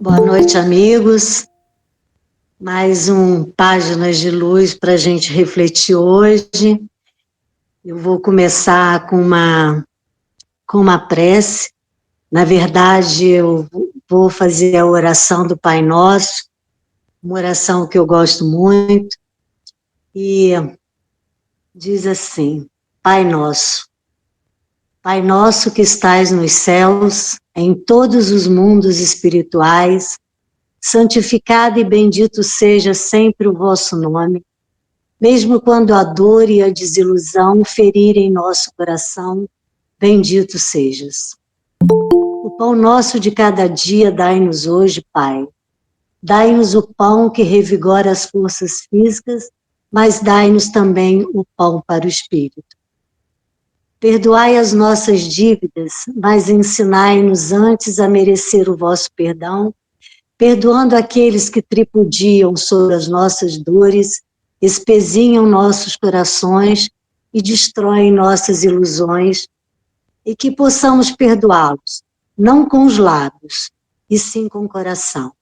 Boa noite, amigos. Mais um Páginas de Luz para a gente refletir hoje. Eu vou começar com uma prece. Na verdade, eu vou fazer a oração do Pai Nosso, uma oração que eu gosto muito, e diz assim: Pai Nosso que estais nos céus, em todos os mundos espirituais, santificado e bendito seja sempre o vosso nome, mesmo quando a dor e a desilusão ferirem nosso coração, bendito sejas. O pão nosso de cada dia dai-nos hoje, Pai. Dai-nos o pão que revigora as forças físicas, mas dai-nos também o pão para o espírito. Perdoai as nossas dívidas, mas ensinai-nos antes a merecer o vosso perdão, perdoando aqueles que tripudiam sobre as nossas dores, espezinham nossos corações e destroem nossas ilusões, e que possamos perdoá-los, não com os lábios, e sim com o coração.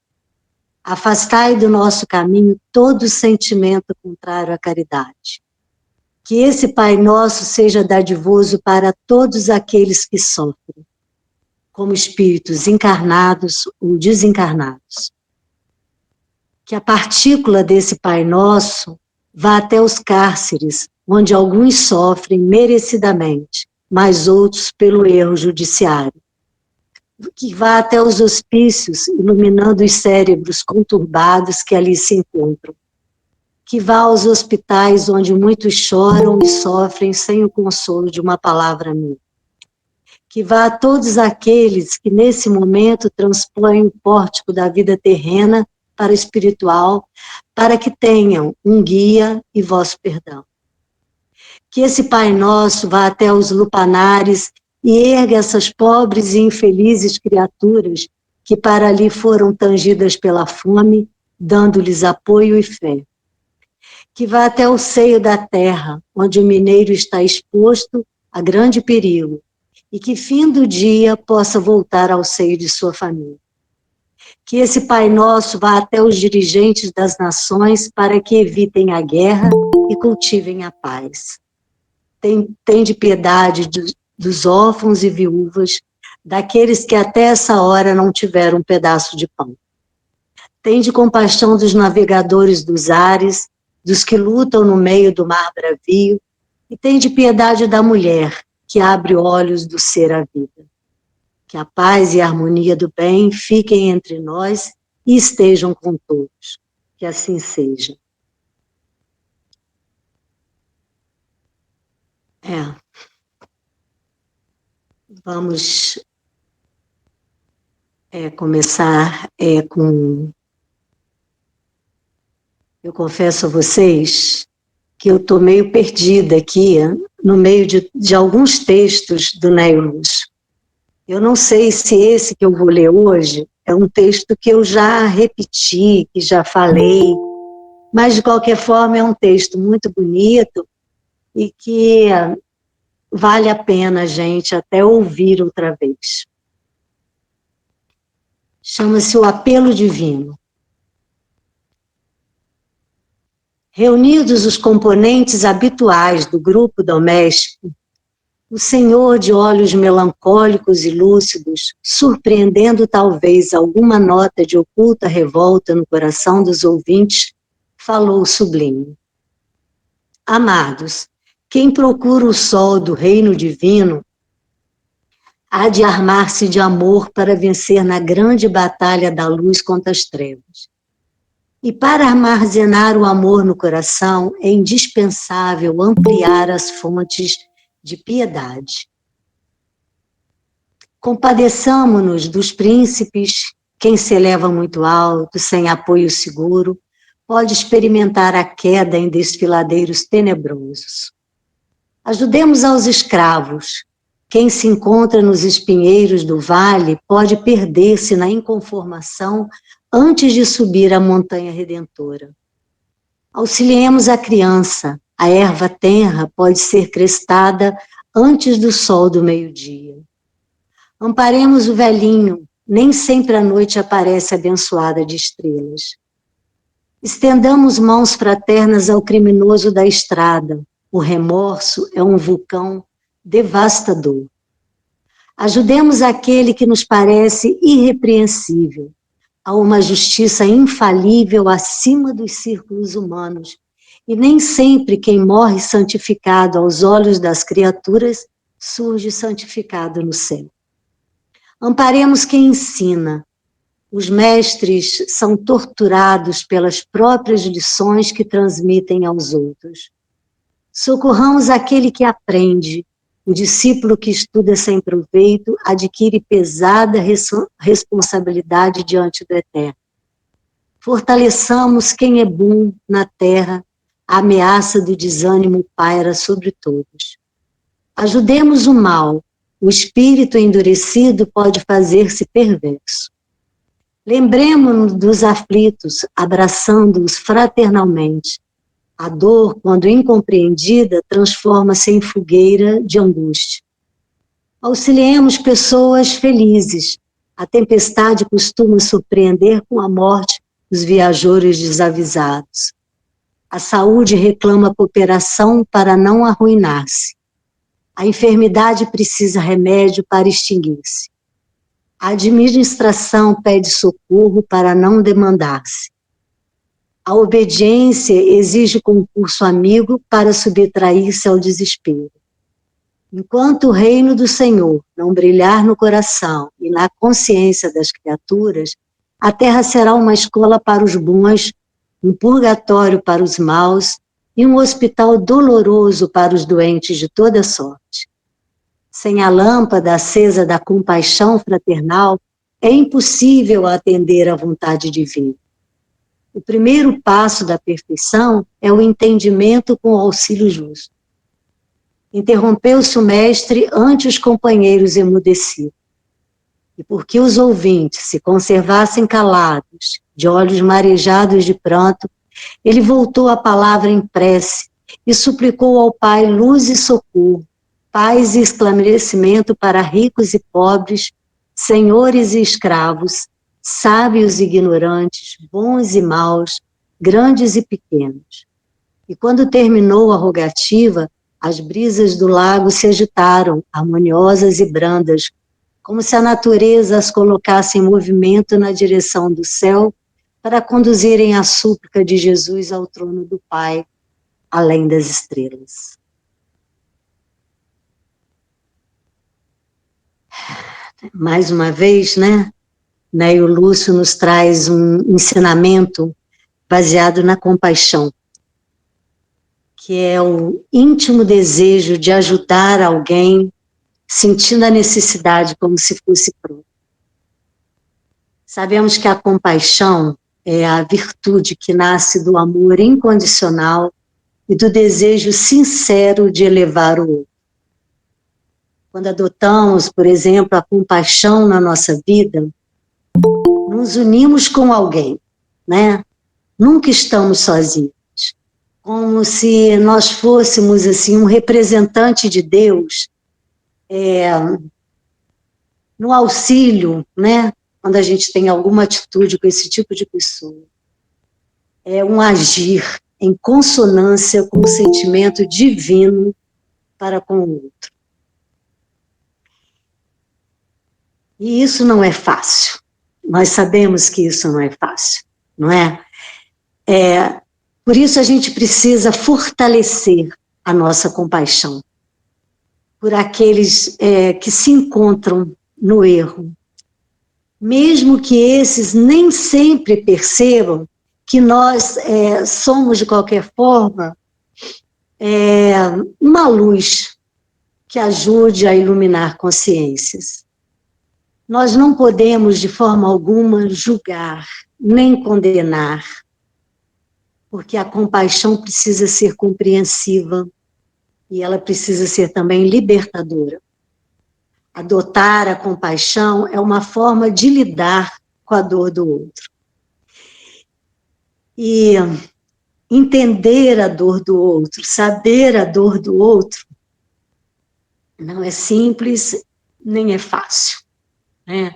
Afastai do nosso caminho todo sentimento contrário à caridade. Que esse Pai Nosso seja dadivoso para todos aqueles que sofrem, como espíritos encarnados ou desencarnados. Que a partícula desse Pai Nosso vá até os cárceres, onde alguns sofrem merecidamente, mas outros pelo erro judiciário. Que vá até os hospícios, iluminando os cérebros conturbados que ali se encontram. Que vá aos hospitais, onde muitos choram e sofrem sem o consolo de uma palavra amiga. Que vá a todos aqueles que nesse momento transpõem o pórtico da vida terrena para o espiritual, para que tenham um guia e vosso perdão. Que esse Pai Nosso vá até os lupanares e erga essas pobres e infelizes criaturas que para ali foram tangidas pela fome, dando-lhes apoio e fé. Que vá até o seio da terra, onde o mineiro está exposto a grande perigo, e que fim do dia possa voltar ao seio de sua família. Que esse Pai Nosso vá até os dirigentes das nações para que evitem a guerra e cultivem a paz. Tende piedade dos órfãos e viúvas, daqueles que até essa hora não tiveram um pedaço de pão. Tende compaixão dos navegadores dos ares, dos que lutam no meio do mar bravio, e tende piedade da mulher, que abre olhos do ser à vida. Que a paz e a harmonia do bem fiquem entre nós e estejam com todos. Que assim seja. Vamos começar com... Eu confesso a vocês que eu estou meio perdida aqui, no meio de alguns textos do Néio Lúcio. Eu não sei se esse que eu vou ler hoje é um texto que eu já repeti, que já falei, mas de qualquer forma é um texto muito bonito e que vale a pena a gente até ouvir outra vez. Chama-se O Apelo Divino. Reunidos os componentes habituais do grupo doméstico, o senhor de olhos melancólicos e lúcidos, surpreendendo talvez alguma nota de oculta revolta no coração dos ouvintes, falou sublime. Amados, quem procura o sol do reino divino há de armar-se de amor para vencer na grande batalha da luz contra as trevas. E para armazenar o amor no coração é indispensável ampliar as fontes de piedade. Compadeçamo-nos dos príncipes, quem se eleva muito alto, sem apoio seguro, pode experimentar a queda em desfiladeiros tenebrosos. Ajudemos aos escravos, quem se encontra nos espinheiros do vale pode perder-se na inconformação antes de subir a montanha redentora. Auxiliemos a criança, a erva tenra pode ser crestada antes do sol do meio-dia. Amparemos o velhinho, nem sempre a noite aparece abençoada de estrelas. Estendamos mãos fraternas ao criminoso da estrada. O remorso é um vulcão devastador. Ajudemos aquele que nos parece irrepreensível, a uma justiça infalível acima dos círculos humanos, e nem sempre quem morre santificado aos olhos das criaturas surge santificado no céu. Amparemos quem ensina. Os mestres são torturados pelas próprias lições que transmitem aos outros. Socorramos aquele que aprende. O discípulo que estuda sem proveito adquire pesada responsabilidade diante do Eterno. Fortaleçamos quem é bom na terra, a ameaça do desânimo paira sobre todos. Ajudemos o mal, o espírito endurecido pode fazer-se perverso. Lembremos-nos dos aflitos, abraçando-os fraternalmente. A dor, quando incompreendida, transforma-se em fogueira de angústia. Auxiliemos pessoas felizes. A tempestade costuma surpreender com a morte os viajores desavisados. A saúde reclama cooperação para não arruinar-se. A enfermidade precisa remédio para extinguir-se. A administração pede socorro para não demandar-se. A obediência exige concurso amigo para subtrair-se ao desespero. Enquanto o reino do Senhor não brilhar no coração e na consciência das criaturas, a terra será uma escola para os bons, um purgatório para os maus e um hospital doloroso para os doentes de toda sorte. Sem a lâmpada acesa da compaixão fraternal, é impossível atender à vontade divina. O primeiro passo da perfeição é o entendimento com o auxílio justo. Interrompeu-se o mestre ante os companheiros emudecidos. E porque os ouvintes se conservassem calados, de olhos marejados de pranto, ele voltou a palavra em prece e suplicou ao Pai luz e socorro, paz e esclarecimento para ricos e pobres, senhores e escravos, sábios e ignorantes, bons e maus, grandes e pequenos. E quando terminou a rogativa, as brisas do lago se agitaram, harmoniosas e brandas, como se a natureza as colocasse em movimento na direção do céu, para conduzirem a súplica de Jesus ao trono do Pai, além das estrelas. Mais uma vez, né? Neio Lúcio nos traz um ensinamento baseado na compaixão, que é o íntimo desejo de ajudar alguém, sentindo a necessidade como se fosse próprio. Sabemos que a compaixão é a virtude que nasce do amor incondicional e do desejo sincero de elevar o outro. Quando adotamos, por exemplo, a compaixão na nossa vida, nos unimos com alguém, né? Nunca estamos sozinhos. Como se nós fôssemos, assim, um representante de Deus no auxílio, né? Quando a gente tem alguma atitude com esse tipo de pessoa. É um agir em consonância com o sentimento divino para com o outro. E isso não é fácil. Nós sabemos que isso não é fácil, não é? Por isso a gente precisa fortalecer a nossa compaixão por aqueles que se encontram no erro. Mesmo que esses nem sempre percebam que nós somos, de qualquer forma, uma luz que ajude a iluminar consciências. Nós não podemos, de forma alguma, julgar, nem condenar, porque a compaixão precisa ser compreensiva e ela precisa ser também libertadora. Adotar a compaixão é uma forma de lidar com a dor do outro. E entender a dor do outro, saber a dor do outro, não é simples, nem é fácil, né?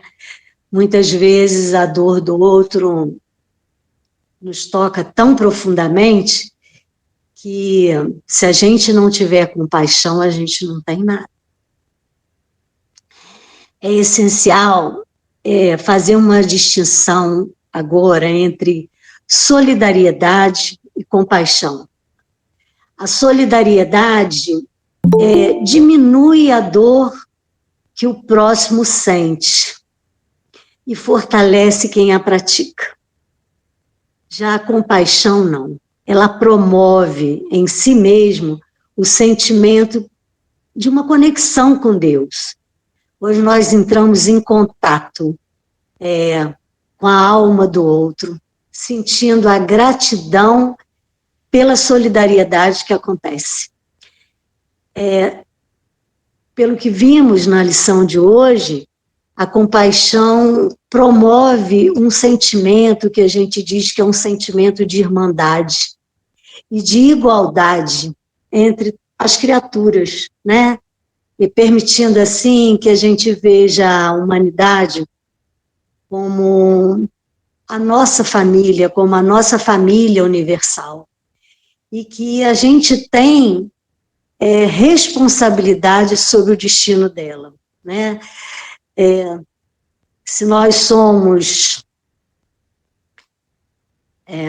Muitas vezes a dor do outro nos toca tão profundamente que, se a gente não tiver compaixão, a gente não tem nada. É essencial fazer uma distinção agora entre solidariedade e compaixão. A solidariedade diminui a dor que o próximo sente e fortalece quem a pratica. Já a compaixão não. Ela promove em si mesmo o sentimento de uma conexão com Deus. Hoje nós entramos em contato com a alma do outro, sentindo a gratidão pela solidariedade que acontece. Pelo que vimos na lição de hoje, a compaixão promove um sentimento que a gente diz que é um sentimento de irmandade e de igualdade entre as criaturas, né? E permitindo assim que a gente veja a humanidade como a nossa família universal. E que a gente tem responsabilidade sobre o destino dela, né? Se nós somos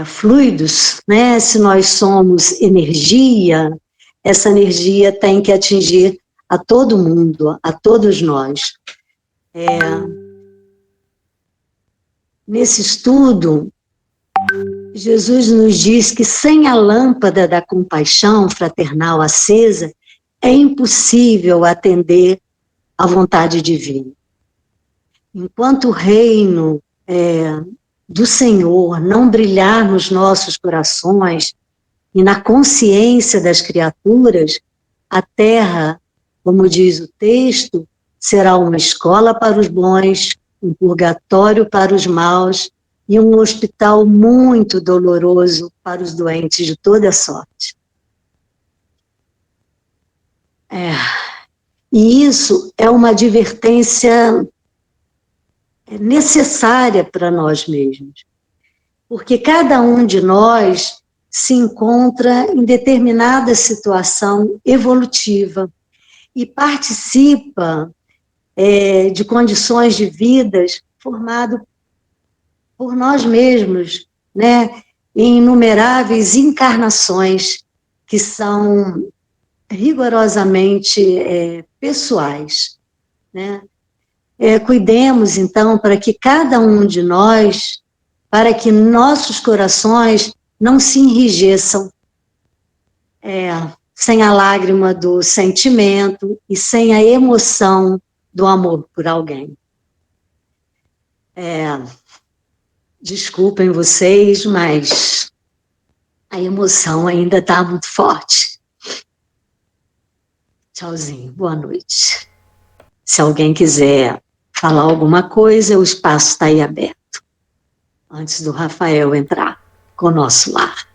fluidos, né? Se nós somos energia, essa energia tem que atingir a todo mundo, a todos nós. Nesse estudo, Jesus nos diz que sem a lâmpada da compaixão fraternal acesa, é impossível atender à vontade divina. Enquanto o reino do Senhor não brilhar nos nossos corações e na consciência das criaturas, a terra, como diz o texto, será uma escola para os bons, um purgatório para os maus e um hospital muito doloroso para os doentes de toda sorte. E isso é uma advertência necessária para nós mesmos, porque cada um de nós se encontra em determinada situação evolutiva e participa de condições de vidas formado por nós mesmos, né, em inumeráveis encarnações que são rigorosamente pessoais, né? Cuidemos, então, para que cada um de nós, para que nossos corações não se enrijeçam sem a lágrima do sentimento e sem a emoção do amor por alguém. Desculpem vocês, mas a emoção ainda está muito forte. Tchauzinho, boa noite. Se alguém quiser falar alguma coisa, o espaço está aí aberto, antes do Rafael entrar com o nosso lar.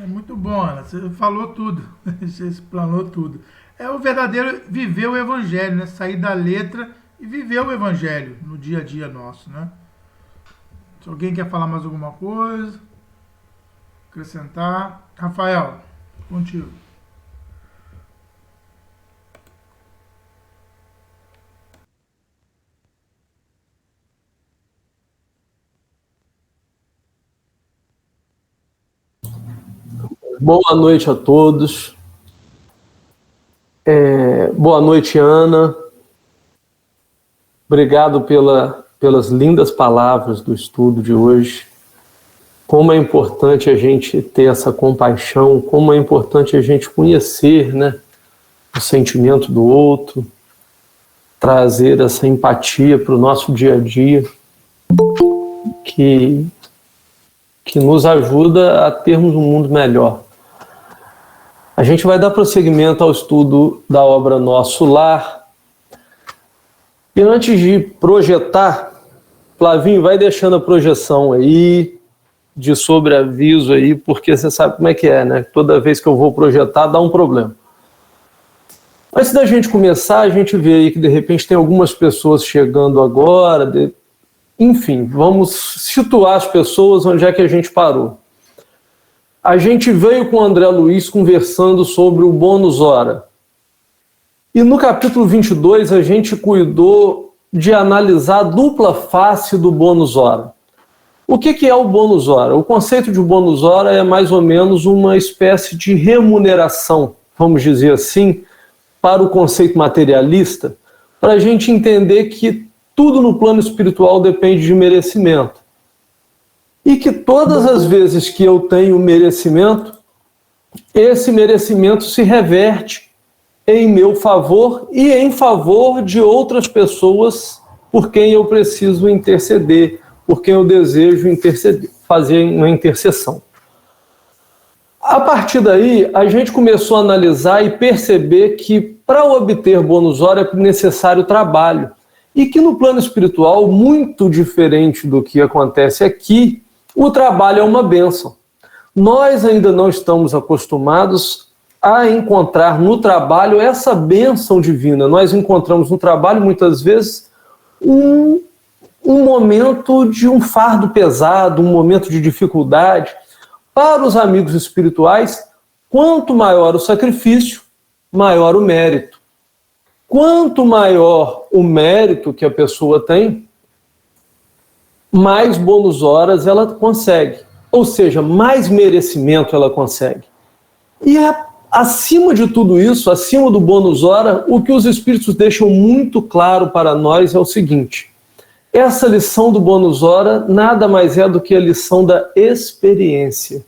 Muito bom, Ana, você falou tudo, você explanou tudo. É o verdadeiro viver o Evangelho, né? Sair da letra e viver o Evangelho no dia a dia nosso, né? Se alguém quer falar mais alguma coisa, acrescentar. Rafael, contigo. Boa noite a todos. Boa noite, Ana. Obrigado pelas lindas palavras do estudo de hoje. Como é importante a gente ter essa compaixão, como é importante a gente conhecer, né, o sentimento do outro, trazer essa empatia para o nosso dia a dia, que nos ajuda a termos um mundo melhor. A gente vai dar prosseguimento ao estudo da obra Nosso Lar. E antes de projetar, Flavinho, vai deixando a projeção aí, de sobreaviso aí, porque você sabe como é que é, né? Toda vez que eu vou projetar, dá um problema. Antes da gente começar, a gente vê aí que de repente tem algumas pessoas chegando agora, enfim, vamos situar as pessoas onde é que a gente parou. A gente veio com o André Luiz conversando sobre o bônus hora. E no capítulo 22 a gente cuidou de analisar a dupla face do bônus hora. O que é o bônus hora? O conceito de bônus hora é mais ou menos uma espécie de remuneração, vamos dizer assim, para o conceito materialista, para a gente entender que tudo no plano espiritual depende de merecimento. E que todas as vezes que eu tenho merecimento, esse merecimento se reverte em meu favor e em favor de outras pessoas por quem eu preciso interceder, por quem eu desejo interceder, fazer uma intercessão. A partir daí, a gente começou a analisar e perceber que para obter bônus hora é necessário trabalho. E que no plano espiritual, muito diferente do que acontece aqui, o trabalho é uma bênção. Nós ainda não estamos acostumados a encontrar no trabalho essa bênção divina. Nós encontramos no trabalho, muitas vezes, um momento de um fardo pesado, um momento de dificuldade. Para os amigos espirituais, quanto maior o sacrifício, maior o mérito. Quanto maior o mérito que a pessoa tem, mais bônus horas ela consegue. Ou seja, mais merecimento ela consegue. E acima de tudo isso, acima do bônus hora, o que os espíritos deixam muito claro para nós é o seguinte: essa lição do bônus hora nada mais é do que a lição da experiência.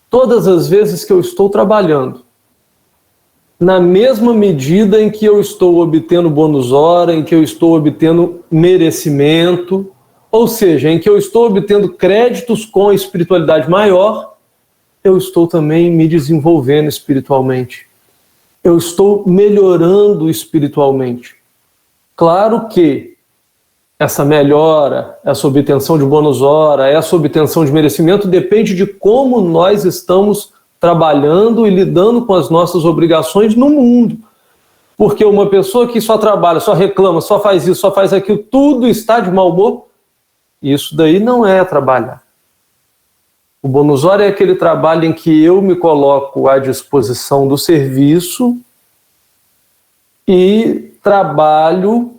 Todas as vezes que eu estou trabalhando, na mesma medida em que eu estou obtendo bônus hora, em que eu estou obtendo merecimento, ou seja, em que eu estou obtendo créditos com a espiritualidade maior, eu estou também me desenvolvendo espiritualmente. Eu estou melhorando espiritualmente. Claro que essa melhora, essa obtenção de bônus hora, essa obtenção de merecimento depende de como nós estamos trabalhando e lidando com as nossas obrigações no mundo. Porque uma pessoa que só trabalha, só reclama, só faz isso, só faz aquilo, tudo está de mau humor, isso daí não é trabalhar. O bônus hora é aquele trabalho em que eu me coloco à disposição do serviço e trabalho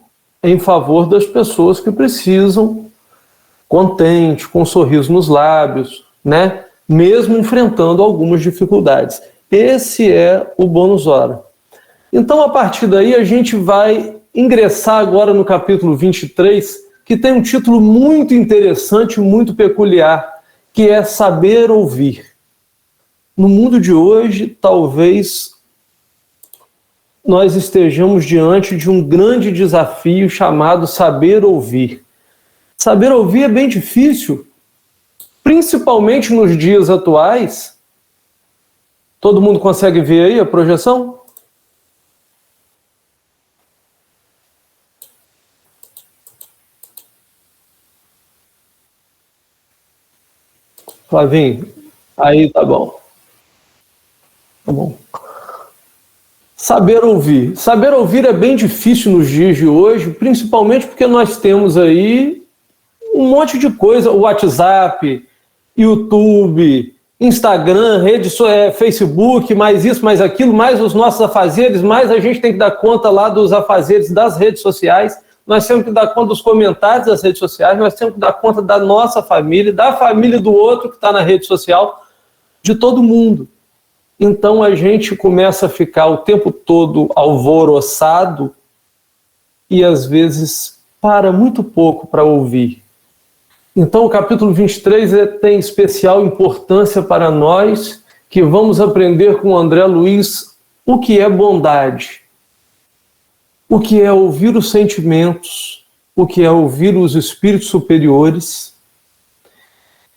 em favor das pessoas que precisam, contente, com um sorriso nos lábios, né? Mesmo enfrentando algumas dificuldades. Esse é o bônus hora. Então, a partir daí, a gente vai ingressar agora no capítulo 23, que tem um título muito interessante, muito peculiar, que é Saber Ouvir. No mundo de hoje, talvez nós estejamos diante de um grande desafio chamado saber ouvir. Saber ouvir é bem difícil, principalmente nos dias atuais. Todo mundo consegue ver aí a projeção? Flavinho, aí tá bom. Tá bom. Saber ouvir. Saber ouvir é bem difícil nos dias de hoje, principalmente porque nós temos aí um monte de coisa, o WhatsApp, YouTube, Instagram, Facebook, mais isso, mais aquilo, mais os nossos afazeres, mais a gente tem que dar conta lá dos afazeres das redes sociais, nós temos que dar conta dos comentários das redes sociais, nós temos que dar conta da nossa família, da família do outro que está na rede social, de todo mundo. Então a gente começa a ficar o tempo todo alvoroçado e às vezes para muito pouco para ouvir. Então o capítulo 23 tem especial importância para nós, que vamos aprender com o André Luiz o que é bondade, o que é ouvir os sentimentos, o que é ouvir os espíritos superiores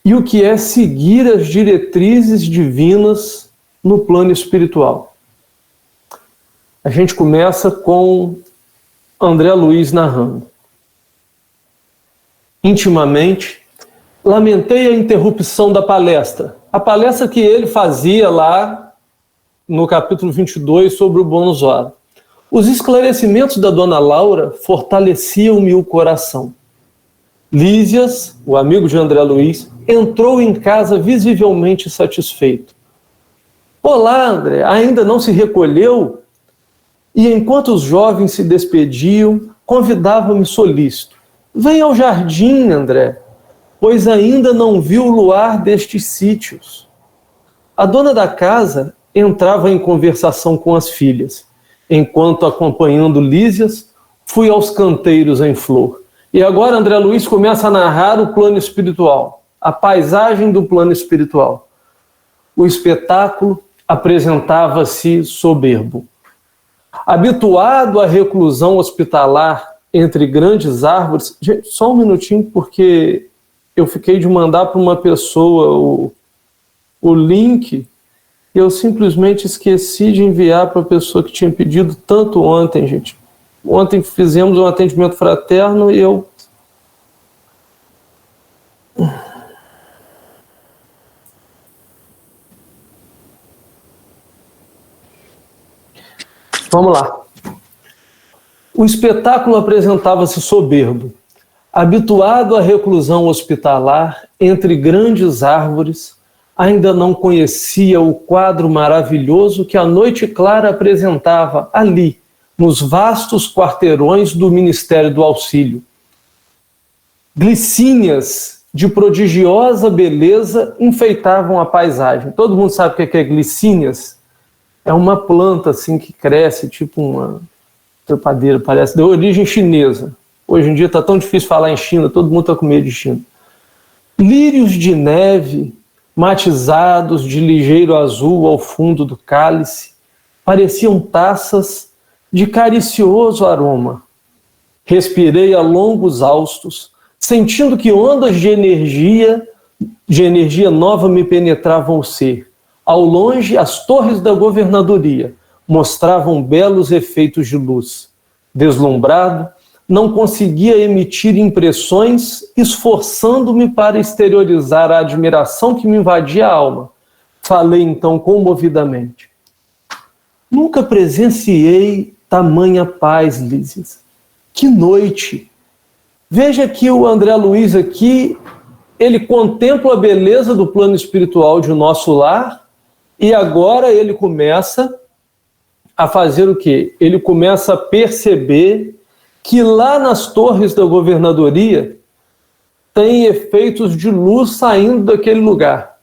e o que é seguir as diretrizes divinas no plano espiritual. A gente começa com André Luiz narrando. Intimamente, lamentei a interrupção da palestra. A palestra que ele fazia lá no capítulo 22 sobre o bônus hora. Os esclarecimentos da dona Laura fortaleciam-me o coração. Lísias, o amigo de André Luiz, entrou em casa visivelmente satisfeito. Olá, André, ainda não se recolheu? E enquanto os jovens se despediam, convidava-me solícito. Venha ao jardim, André, pois ainda não viu o luar destes sítios. A dona da casa entrava em conversação com as filhas, enquanto, acompanhando Lísias, fui aos canteiros em flor. E agora André Luiz começa a narrar o plano espiritual, a paisagem do plano espiritual. O espetáculo apresentava-se soberbo. Habituado à reclusão hospitalar entre grandes árvores... Gente, só um minutinho, porque eu fiquei de mandar para uma pessoa o link e eu simplesmente esqueci de enviar para a pessoa que tinha pedido tanto ontem, gente. Ontem fizemos um atendimento fraterno e eu... Vamos lá. O espetáculo apresentava-se soberbo. Habituado à reclusão hospitalar entre grandes árvores, ainda não conhecia o quadro maravilhoso que a noite clara apresentava ali, nos vastos quarteirões do Ministério do Auxílio. Glicínias de prodigiosa beleza enfeitavam a paisagem. Todo mundo sabe o que é glicínias? É uma planta assim que cresce, tipo uma trepadeira, parece, de origem chinesa. Hoje em dia está tão difícil falar em China, todo mundo está com medo de China. Lírios de neve, matizados de ligeiro azul ao fundo do cálice, pareciam taças de caricioso aroma. Respirei a longos haustos, sentindo que ondas de energia nova me penetravam o ser. Ao longe, as torres da governadoria mostravam belos efeitos de luz. Deslumbrado, não conseguia emitir impressões, esforçando-me para exteriorizar a admiração que me invadia a alma. Falei então comovidamente. Nunca presenciei tamanha paz, Lísias. Que noite! Veja que o André Luiz aqui, ele contempla a beleza do plano espiritual de nosso lar e agora ele começa a fazer o quê? Ele começa a perceber que lá nas torres da governadoria tem efeitos de luz saindo daquele lugar.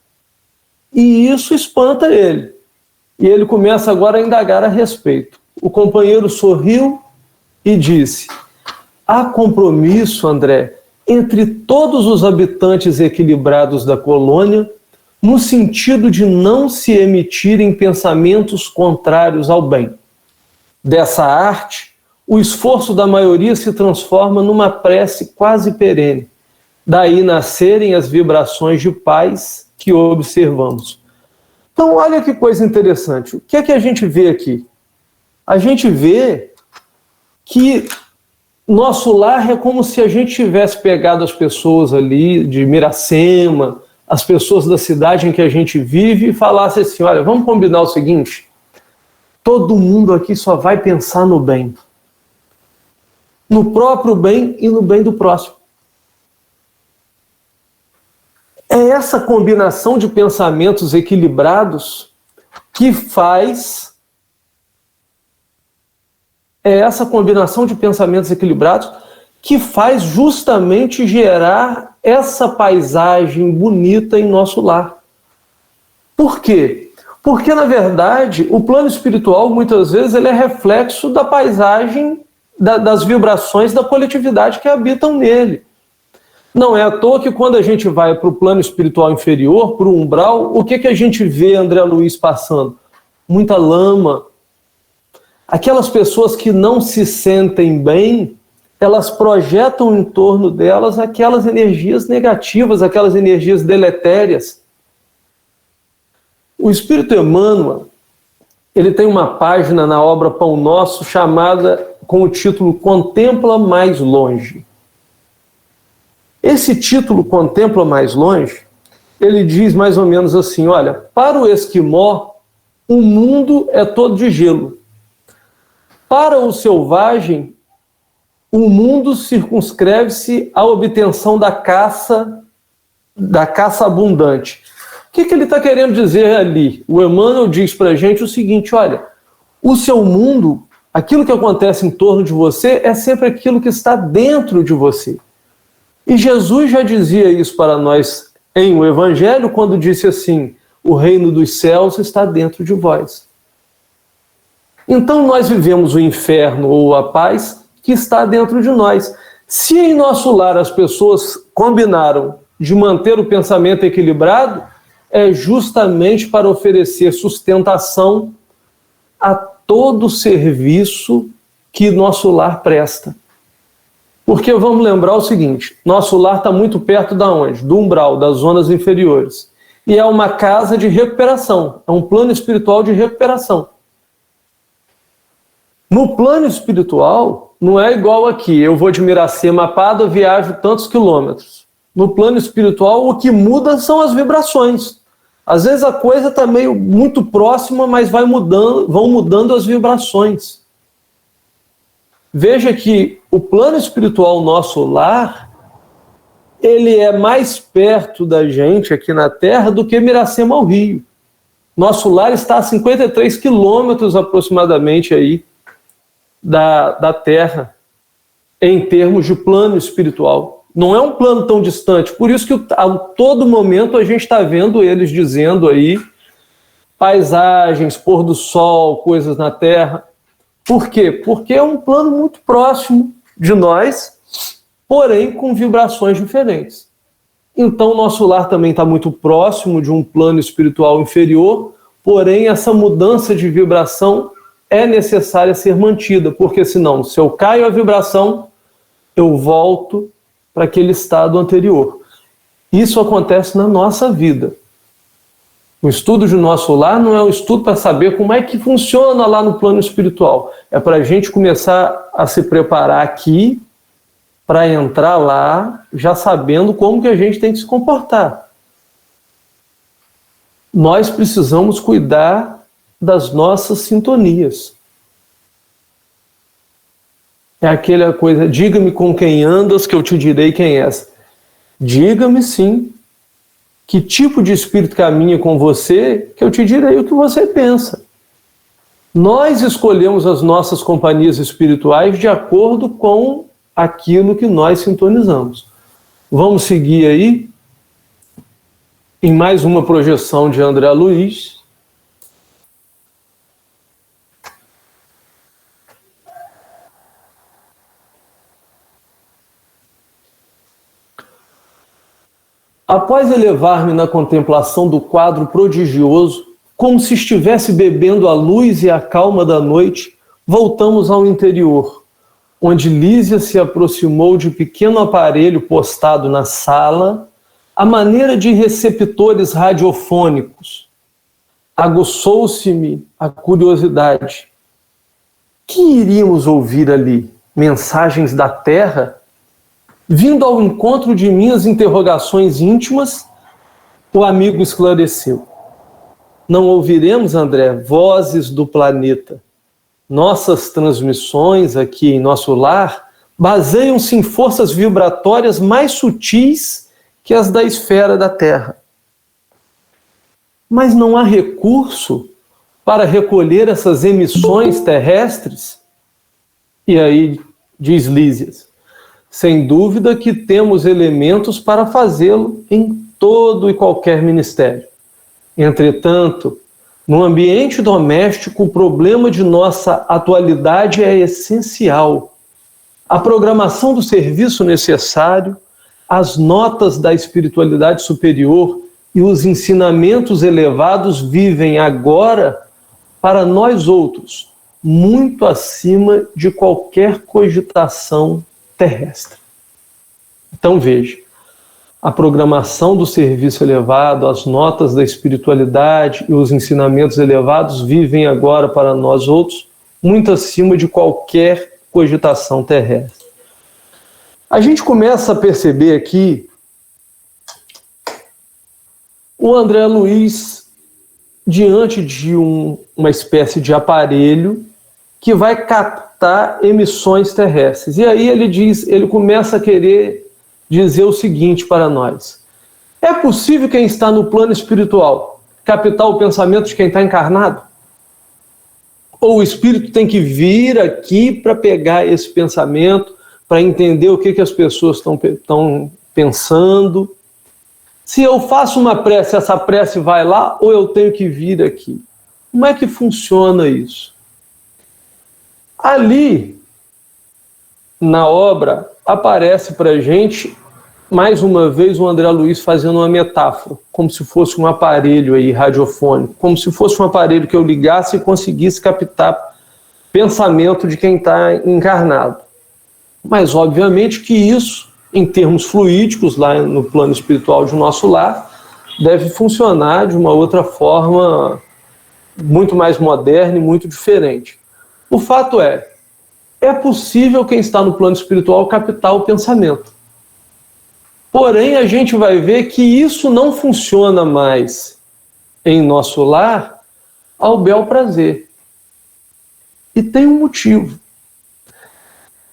E isso espanta ele. E ele começa agora a indagar a respeito. O companheiro sorriu e disse: há compromisso, André, entre todos os habitantes equilibrados da colônia, no sentido de não se emitirem pensamentos contrários ao bem. Dessa arte, o esforço da maioria se transforma numa prece quase perene. Daí nascerem as vibrações de paz que observamos. Então, olha que coisa interessante. O que é que a gente vê aqui? A gente vê que nosso lar é como se a gente tivesse pegado as pessoas ali de Miracema, as pessoas da cidade em que a gente vive e falasse assim, olha, vamos combinar o seguinte, todo mundo aqui só vai pensar no bem. No próprio bem e no bem do próximo. É essa combinação de pensamentos equilibrados que faz... justamente gerar essa paisagem bonita em nosso lar. Por quê? Porque, na verdade, o plano espiritual, muitas vezes, ele é reflexo da paisagem, das vibrações da coletividade que habitam nele. Não é à toa que quando a gente vai para o plano espiritual inferior, para o umbral, o que a gente vê André Luiz passando? Muita lama. Aquelas pessoas que não se sentem bem, elas projetam em torno delas aquelas energias negativas, aquelas energias deletérias. O Espírito Emmanuel, ele tem uma página na obra Pão Nosso chamada com o título Contempla Mais Longe. Esse título Contempla Mais Longe, ele diz mais ou menos assim, olha, para o esquimó, o mundo é todo de gelo. Para o selvagem, o mundo circunscreve-se à obtenção da caça abundante. O que ele está querendo dizer ali? O Emmanuel diz para a gente o seguinte: olha, o seu mundo, aquilo que acontece em torno de você, é sempre aquilo que está dentro de você. E Jesus já dizia isso para nós em o Evangelho, quando disse assim: o reino dos céus está dentro de vós. Então nós vivemos o inferno ou a paz que está dentro de nós. Se em nosso lar as pessoas combinaram de manter o pensamento equilibrado, é justamente para oferecer sustentação a todo o serviço que nosso lar presta. Porque vamos lembrar o seguinte: nosso lar está muito perto da onde? Do umbral, das zonas inferiores. E é uma casa de recuperação, é um plano espiritual de recuperação. No plano espiritual, não é igual aqui, eu vou de Miracema a Pada, viajo tantos quilômetros. No plano espiritual, o que muda são as vibrações. Às vezes a coisa está muito próxima, mas vão mudando as vibrações. Veja que o plano espiritual, nosso lar, ele é mais perto da gente aqui na Terra do que Miracema ao Rio. Nosso lar está a 53 quilômetros aproximadamente aí da Terra, em termos de plano espiritual. Não é um plano tão distante, por isso que a todo momento a gente está vendo eles dizendo aí paisagens, pôr do sol, coisas na Terra. Por quê? Porque é um plano muito próximo de nós, porém com vibrações diferentes. Então nosso lar também está muito próximo de um plano espiritual inferior, porém essa mudança de vibração é necessária ser mantida, porque senão, se eu caio a vibração, eu volto para aquele estado anterior. Isso acontece na nossa vida. O estudo de nosso lar não é um estudo para saber como é que funciona lá no plano espiritual. É para a gente começar a se preparar aqui para entrar lá já sabendo como que a gente tem que se comportar. Nós precisamos cuidar das nossas sintonias. É aquela coisa: diga-me com quem andas que eu te direi quem és. Diga-me sim que tipo de espírito caminha com você, que eu te direi o que você pensa. Nós escolhemos as nossas companhias espirituais de acordo com aquilo que nós sintonizamos. Vamos seguir aí em mais uma projeção de André Luiz. Após elevar-me na contemplação do quadro prodigioso, como se estivesse bebendo a luz e a calma da noite, voltamos ao interior, onde Lísia se aproximou de pequeno aparelho postado na sala, à maneira de receptores radiofônicos. Aguçou-se-me a curiosidade. Que iríamos ouvir ali? Mensagens da Terra? Vindo ao encontro de minhas interrogações íntimas, o amigo esclareceu. Não ouviremos, André, vozes do planeta. Nossas transmissões aqui em nosso lar baseiam-se em forças vibratórias mais sutis que as da esfera da Terra. Mas não há recurso para recolher essas emissões terrestres? E aí diz Lísias: sem dúvida que temos elementos para fazê-lo em todo e qualquer ministério. Entretanto, no ambiente doméstico, o problema de nossa atualidade é essencial. A programação do serviço necessário, as notas da espiritualidade superior e os ensinamentos elevados vivem agora para nós outros, muito acima de qualquer cogitação terrestre. Então veja, a programação do serviço elevado, as notas da espiritualidade e os ensinamentos elevados vivem agora para nós outros muito acima de qualquer cogitação terrestre. A gente começa a perceber aqui o André Luiz diante de uma espécie de aparelho que vai captar emissões terrestres. E aí ele começa a querer dizer o seguinte para nós: é possível quem está no plano espiritual captar o pensamento de quem está encarnado? Ou o espírito tem que vir aqui para pegar esse pensamento, para entender o que as pessoas estão pensando? Se eu faço uma prece, essa prece vai lá, ou eu tenho que vir aqui? Como é que funciona isso? Ali, na obra, aparece para a gente, mais uma vez, o André Luiz fazendo uma metáfora, como se fosse um aparelho aí radiofônico, como se fosse um aparelho que eu ligasse e conseguisse captar pensamento de quem está encarnado. Mas, obviamente, que isso, em termos fluídicos, lá no plano espiritual de nosso lar, deve funcionar de uma outra forma muito mais moderna e muito diferente. O fato é possível quem está no plano espiritual captar o pensamento. Porém, a gente vai ver que isso não funciona mais em nosso lar ao bel prazer. E tem um motivo.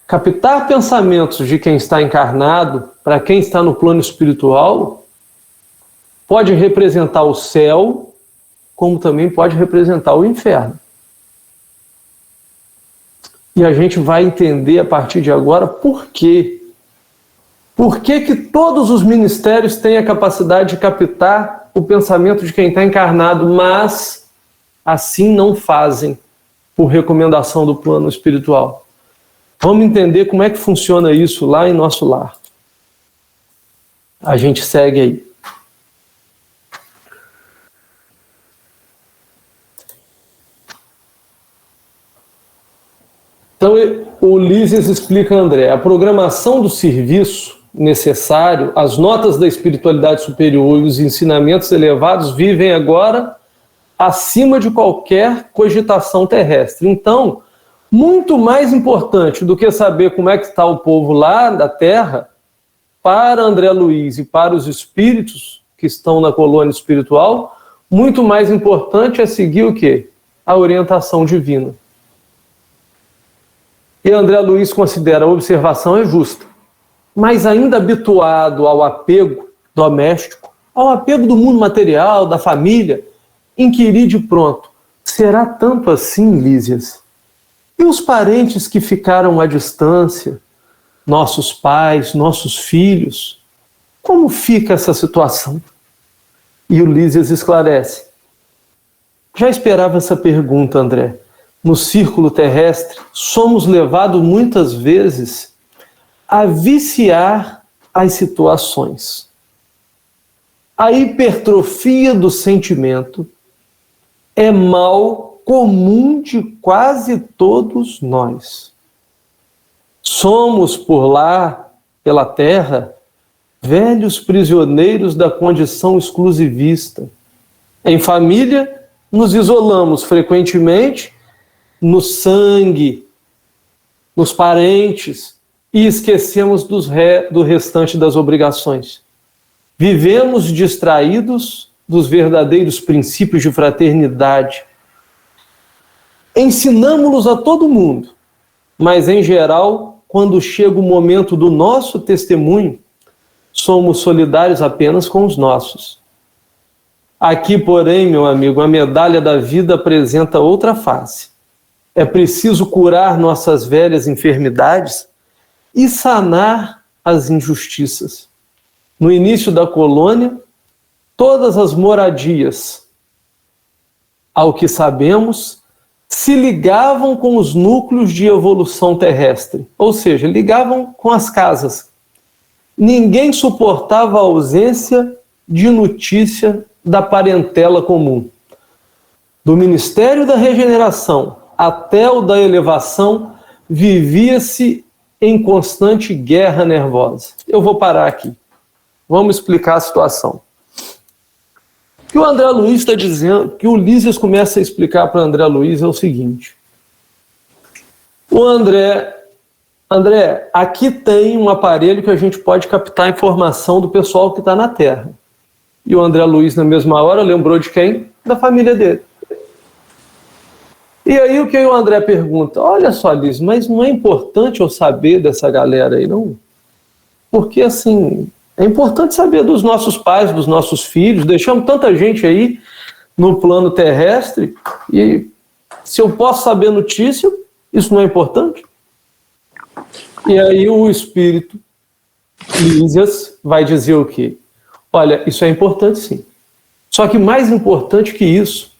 Captar pensamentos de quem está encarnado, para quem está no plano espiritual, pode representar o céu, como também pode representar o inferno. E a gente vai entender a partir de agora por quê. Por que todos os ministérios têm a capacidade de captar o pensamento de quem está encarnado, mas assim não fazem por recomendação do plano espiritual? Vamos entender como é que funciona isso lá em nosso lar. A gente segue aí. Então, o Ulisses explica a André: a programação do serviço necessário, as notas da espiritualidade superior e os ensinamentos elevados vivem agora acima de qualquer cogitação terrestre. Então, muito mais importante do que saber como é que está o povo lá da Terra, para André Luiz e para os espíritos que estão na colônia espiritual, muito mais importante é seguir o quê? A orientação divina. E André Luiz considera a observação é justa, mas ainda habituado ao apego doméstico, ao apego do mundo material, da família, inquirir de pronto: será tanto assim, Lísias? E os parentes que ficaram à distância, nossos pais, nossos filhos, como fica essa situação? E o Lísias esclarece: já esperava essa pergunta, André. No círculo terrestre, somos levados muitas vezes a viciar as situações. A hipertrofia do sentimento é mal comum de quase todos nós. Somos por lá, pela terra, velhos prisioneiros da condição exclusivista. Em família, nos isolamos frequentemente no sangue, nos parentes, e esquecemos do restante das obrigações. Vivemos distraídos dos verdadeiros princípios de fraternidade. Ensinamo-los a todo mundo, mas, em geral, quando chega o momento do nosso testemunho, somos solidários apenas com os nossos. Aqui, porém, meu amigo, a medalha da vida apresenta outra face. É preciso curar nossas velhas enfermidades e sanar as injustiças. No início da colônia, todas as moradias, ao que sabemos, se ligavam com os núcleos de evolução terrestre, ou seja, ligavam com as casas. Ninguém suportava a ausência de notícia da parentela comum. Do Ministério da Regeneração até o da elevação, vivia-se em constante guerra nervosa. Eu vou parar aqui. Vamos explicar a situação. O que o André Luiz está dizendo, que o Lísias começa a explicar para o André Luiz é o seguinte: o André, aqui tem um aparelho que a gente pode captar a informação do pessoal que está na Terra. E o André Luiz, na mesma hora, lembrou de quem? Da família dele. E aí o que o André pergunta? Olha só, Liz, mas não é importante eu saber dessa galera aí, não? Porque, assim, é importante saber dos nossos pais, dos nossos filhos, deixamos tanta gente aí no plano terrestre, e se eu posso saber notícia, isso não é importante? E aí o espírito Lísias vai dizer o quê? Olha, isso é importante sim. Só que mais importante que isso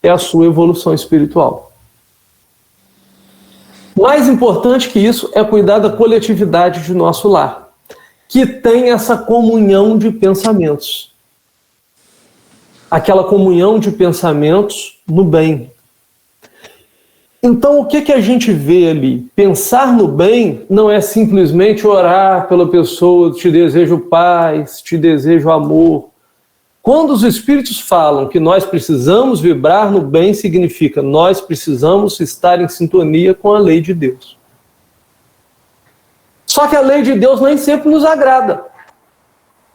é a sua evolução espiritual. Mais importante que isso é cuidar da coletividade de nosso lar, que tem essa comunhão de pensamentos. Aquela comunhão de pensamentos no bem. Então, o que a gente vê ali? Pensar no bem não é simplesmente orar pela pessoa, te desejo paz, te desejo amor. Quando os espíritos falam que nós precisamos vibrar no bem, significa nós precisamos estar em sintonia com a lei de Deus. Só que a lei de Deus nem sempre nos agrada.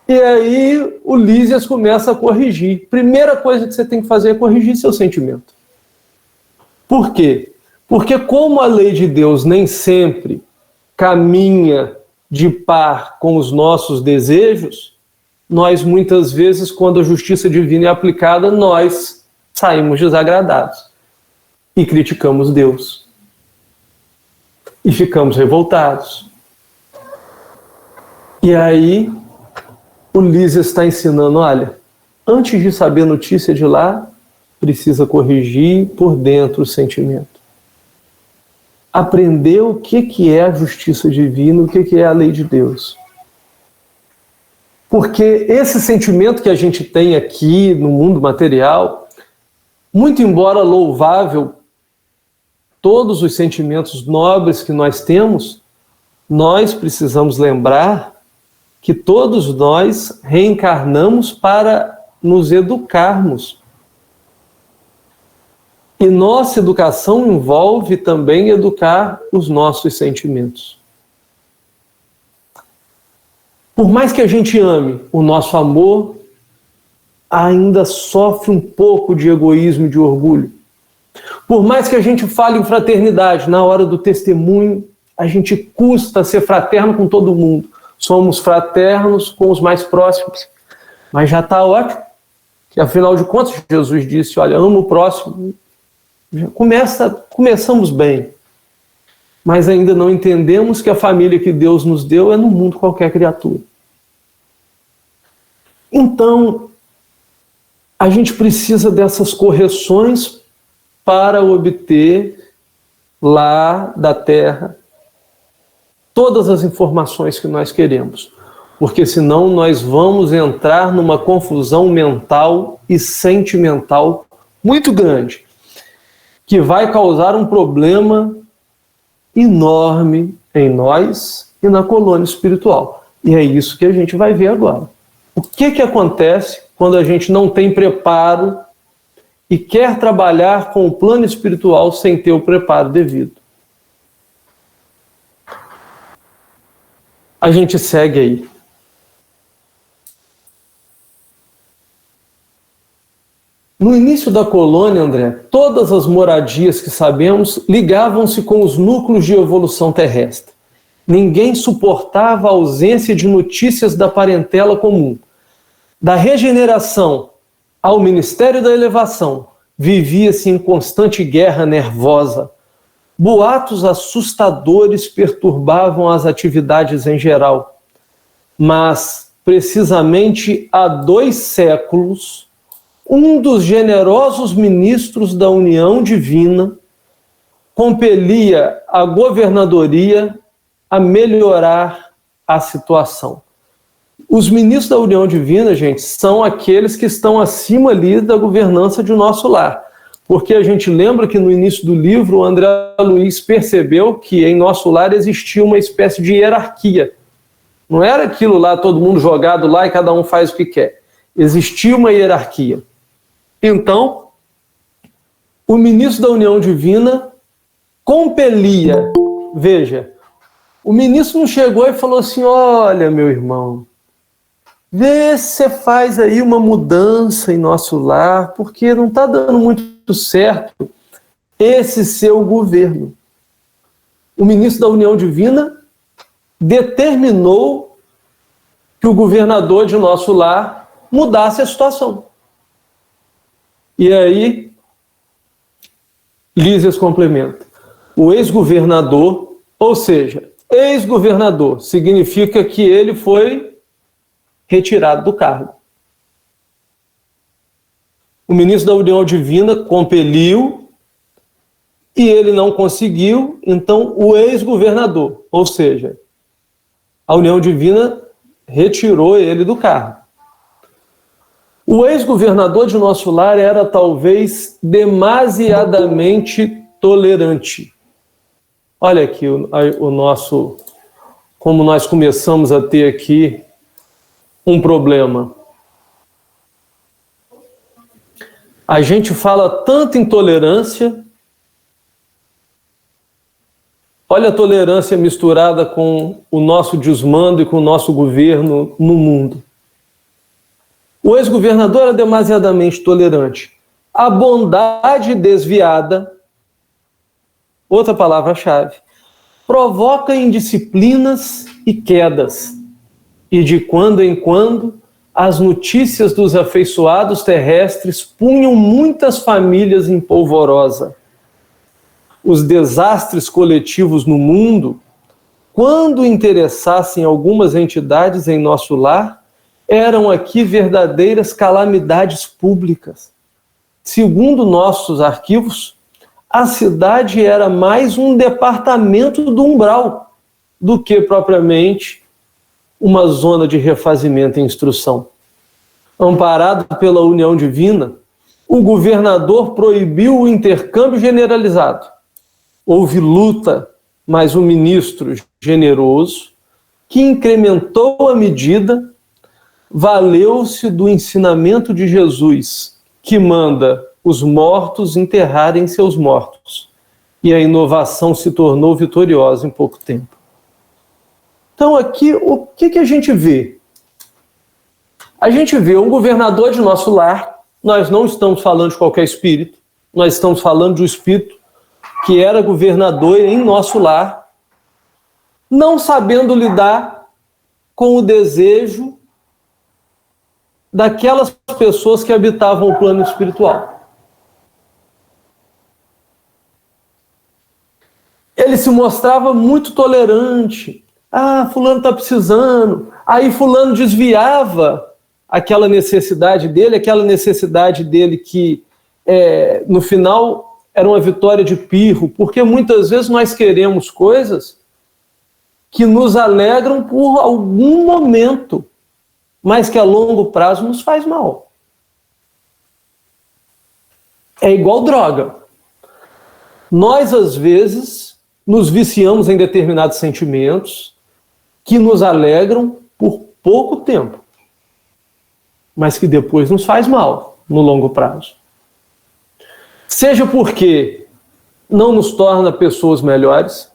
E aí o Lísias começa a corrigir. Primeira coisa que você tem que fazer é corrigir seu sentimento. Por quê? Porque como a lei de Deus nem sempre caminha de par com os nossos desejos, nós muitas vezes, quando a justiça divina é aplicada, nós saímos desagradados e criticamos Deus. E ficamos revoltados. E aí o Lísias está ensinando, olha, antes de saber notícia de lá, precisa corrigir por dentro o sentimento. Aprender o que é a justiça divina, o que é a lei de Deus. Porque esse sentimento que a gente tem aqui no mundo material, muito embora louvável, todos os sentimentos nobres que nós temos, nós precisamos lembrar que todos nós reencarnamos para nos educarmos. E nossa educação envolve também educar os nossos sentimentos. Por mais que a gente ame, o nosso amor ainda sofre um pouco de egoísmo e de orgulho. Por mais que a gente fale em fraternidade, na hora do testemunho, a gente custa ser fraterno com todo mundo. Somos fraternos com os mais próximos. Mas já está ótimo. Que, afinal de contas, Jesus disse, olha, ama o próximo. Já começamos bem. Mas ainda não entendemos que a família que Deus nos deu é no mundo qualquer criatura. Então, a gente precisa dessas correções para obter lá da Terra todas as informações que nós queremos. Porque senão nós vamos entrar numa confusão mental e sentimental muito grande, que vai causar um problema enorme em nós e na colônia espiritual. E é isso que a gente vai ver agora. O que acontece quando a gente não tem preparo e quer trabalhar com o plano espiritual sem ter o preparo devido? A gente segue aí. No início da colônia, André, todas as moradias que sabemos ligavam-se com os núcleos de evolução terrestre. Ninguém suportava a ausência de notícias da parentela comum. Da regeneração ao Ministério da Elevação, vivia-se em constante guerra nervosa. Boatos assustadores perturbavam as atividades em geral. Mas, precisamente há 2 séculos, um dos generosos ministros da União Divina compelia a governadoria a melhorar a situação. Os ministros da União Divina, gente, são aqueles que estão acima ali da governança de nosso lar. Porque a gente lembra que no início do livro o André Luiz percebeu que em nosso lar existia uma espécie de hierarquia. Não era aquilo lá, todo mundo jogado lá e cada um faz o que quer. Existia uma hierarquia. Então, o ministro da União Divina compelia. Veja, o ministro não chegou e falou assim, olha, meu irmão, vê se você faz aí uma mudança em nosso lar, porque não está dando muito certo esse seu governo. O ministro da União Divina determinou que o governador de nosso lar mudasse a situação. E aí, Lísias complementa. O ex-governador, ou seja, ex-governador significa que ele foi retirado do cargo. O ministro da União Divina compeliu e ele não conseguiu, então o ex-governador, ou seja, a União Divina retirou ele do cargo. O ex-governador de nosso lar era talvez demasiadamente tolerante. Olha aqui o nosso, como nós começamos a ter aqui um problema. A gente fala tanto em tolerância. Olha a tolerância misturada com o nosso desmando e com o nosso governo no mundo. O ex-governador era demasiadamente tolerante. A bondade desviada, outra palavra-chave, provoca indisciplinas e quedas. E de quando em quando, as notícias dos afeiçoados terrestres punham muitas famílias em polvorosa. Os desastres coletivos no mundo, quando interessassem algumas entidades em nosso lar, eram aqui verdadeiras calamidades públicas. Segundo nossos arquivos, a cidade era mais um departamento do umbral do que propriamente uma zona de refazimento e instrução. Amparado pela União Divina, o governador proibiu o intercâmbio generalizado. Houve luta, mas o ministro generoso, que incrementou a medida, valeu-se do ensinamento de Jesus, que manda os mortos enterrarem seus mortos. E a inovação se tornou vitoriosa em pouco tempo. Então aqui, o que a gente vê? A gente vê um governador de nosso lar. Nós não estamos falando de qualquer espírito, nós estamos falando de um espírito que era governador em nosso lar, não sabendo lidar com o desejo daquelas pessoas que habitavam o plano espiritual. Ele se mostrava muito tolerante. Ah, fulano está precisando. Aí fulano desviava aquela necessidade dele que, no final, era uma vitória de pirro, porque muitas vezes nós queremos coisas que nos alegram por algum momento, mas que a longo prazo nos faz mal. É igual droga. Nós, às vezes, nos viciamos em determinados sentimentos que nos alegram por pouco tempo, mas que depois nos faz mal no longo prazo. Seja porque não nos torna pessoas melhores,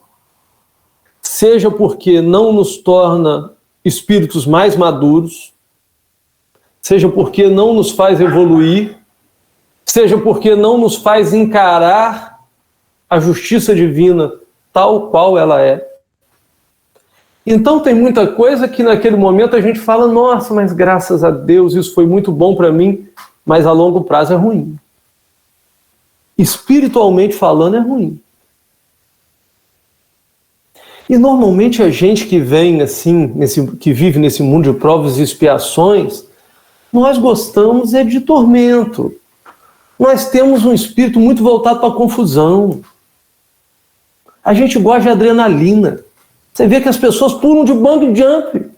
seja porque não nos torna espíritos mais maduros, seja porque não nos faz evoluir, seja porque não nos faz encarar a justiça divina tal qual ela é. Então tem muita coisa que naquele momento a gente fala, nossa, mas graças a Deus isso foi muito bom para mim, mas a longo prazo é ruim. Espiritualmente falando é ruim. E normalmente a gente que vem assim, que vive nesse mundo de provas e expiações, nós gostamos de tormento. Nós temos um espírito muito voltado para a confusão. A gente gosta de adrenalina. Você vê que as pessoas pulam de bungee jump.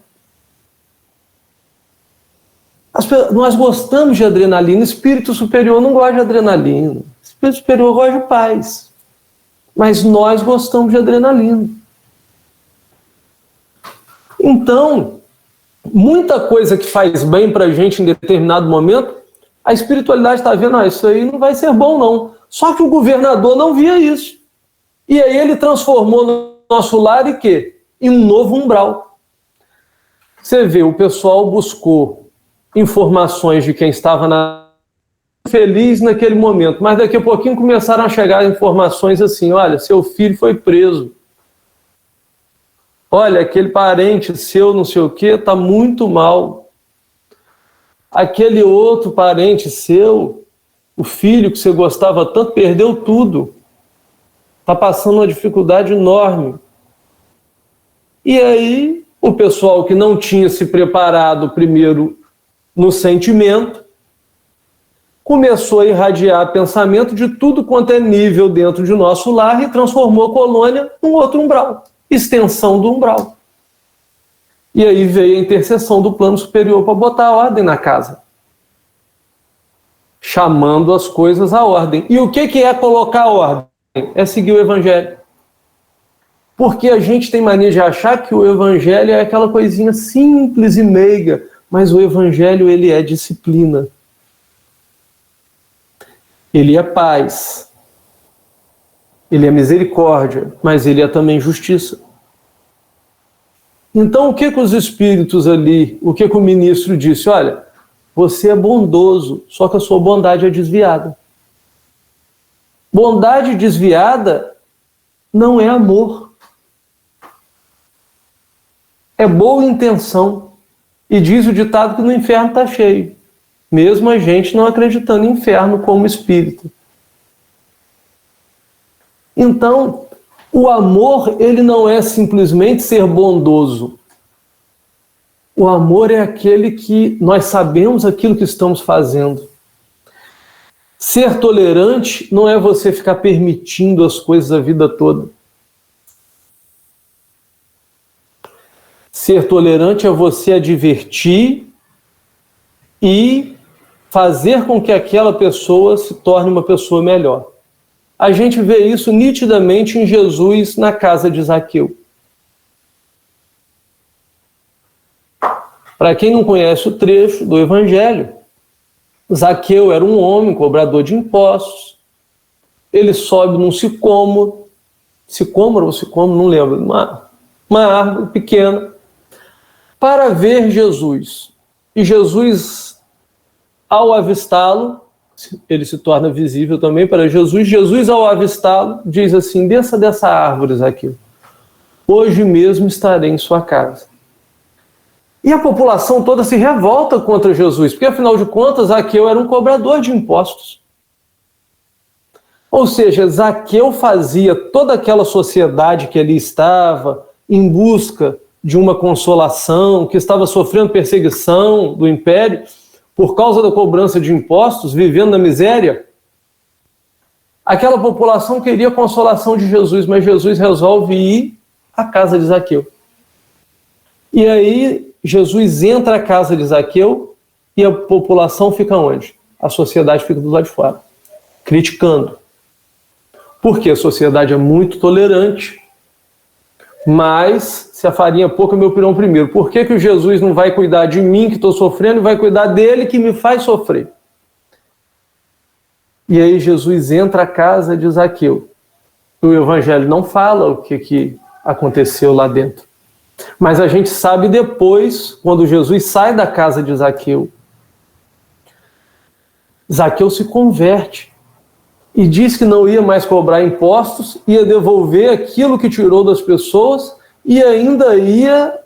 Nós gostamos de adrenalina. Espírito superior não gosta de adrenalina. Espírito superior gosta de paz. Mas nós gostamos de adrenalina. Então, muita coisa que faz bem para a gente em determinado momento, a espiritualidade está vendo, isso aí não vai ser bom não. Só que o governador não via isso. E aí ele transformou no nosso lar em quê? Em um novo umbral. Você vê, o pessoal buscou informações de quem estava na feliz naquele momento, mas daqui a pouquinho começaram a chegar informações assim: olha, seu filho foi preso. Olha, aquele parente seu, não sei o quê, está muito mal. Aquele outro parente seu, o filho que você gostava tanto, perdeu tudo. Está passando uma dificuldade enorme. E aí, o pessoal que não tinha se preparado primeiro no sentimento, começou a irradiar pensamento de tudo quanto é nível dentro de nosso lar e transformou a colônia num outro umbral, extensão do umbral. E aí veio a intercessão do plano superior para botar ordem na casa, chamando as coisas à ordem. E o que é colocar ordem? É seguir o Evangelho. Porque a gente tem mania de achar que o Evangelho é aquela coisinha simples e meiga, mas o Evangelho, ele é disciplina. Ele é paz. Ele é misericórdia, mas ele é também justiça. Então, o que os espíritos ali, o que o ministro disse? Olha, você é bondoso, só que a sua bondade é desviada. Bondade desviada não é amor. É boa intenção. E diz o ditado que no inferno está cheio. Mesmo a gente não acreditando em inferno como espírito. Então, o amor, ele não é simplesmente ser bondoso. O amor é aquele que nós sabemos aquilo que estamos fazendo. Ser tolerante não é você ficar permitindo as coisas a vida toda. Ser tolerante é você advertir e fazer com que aquela pessoa se torne uma pessoa melhor. A gente vê isso nitidamente em Jesus na casa de Zaqueu. Para quem não conhece o trecho do Evangelho, Zaqueu era um homem cobrador de impostos. Ele sobe num sicômoro, não lembro, uma árvore pequena, para ver Jesus. E Jesus, ao avistá-lo, ele se torna visível também para Jesus. Jesus, ao avistá-lo, diz assim: desça dessa árvore, Zaqueu. Hoje mesmo estarei em sua casa. E a população toda se revolta contra Jesus, porque afinal de contas, Zaqueu era um cobrador de impostos. Ou seja, Zaqueu fazia toda aquela sociedade que ali estava em busca de uma consolação, que estava sofrendo perseguição do império por causa da cobrança de impostos, vivendo na miséria. Aquela população queria a consolação de Jesus, mas Jesus resolve ir à casa de Zaqueu. E aí Jesus entra à casa de Zaqueu e a população fica onde? A sociedade fica do lado de fora, criticando. Porque a sociedade é muito tolerante, mas se a farinha é pouca, meu pirão primeiro. Por que o Jesus não vai cuidar de mim que estou sofrendo e vai cuidar dele que me faz sofrer? E aí Jesus entra à casa de Zaqueu. O Evangelho não fala o que aconteceu lá dentro. Mas a gente sabe depois, quando Jesus sai da casa de Zaqueu, Zaqueu se converte e diz que não ia mais cobrar impostos, ia devolver aquilo que tirou das pessoas e ainda ia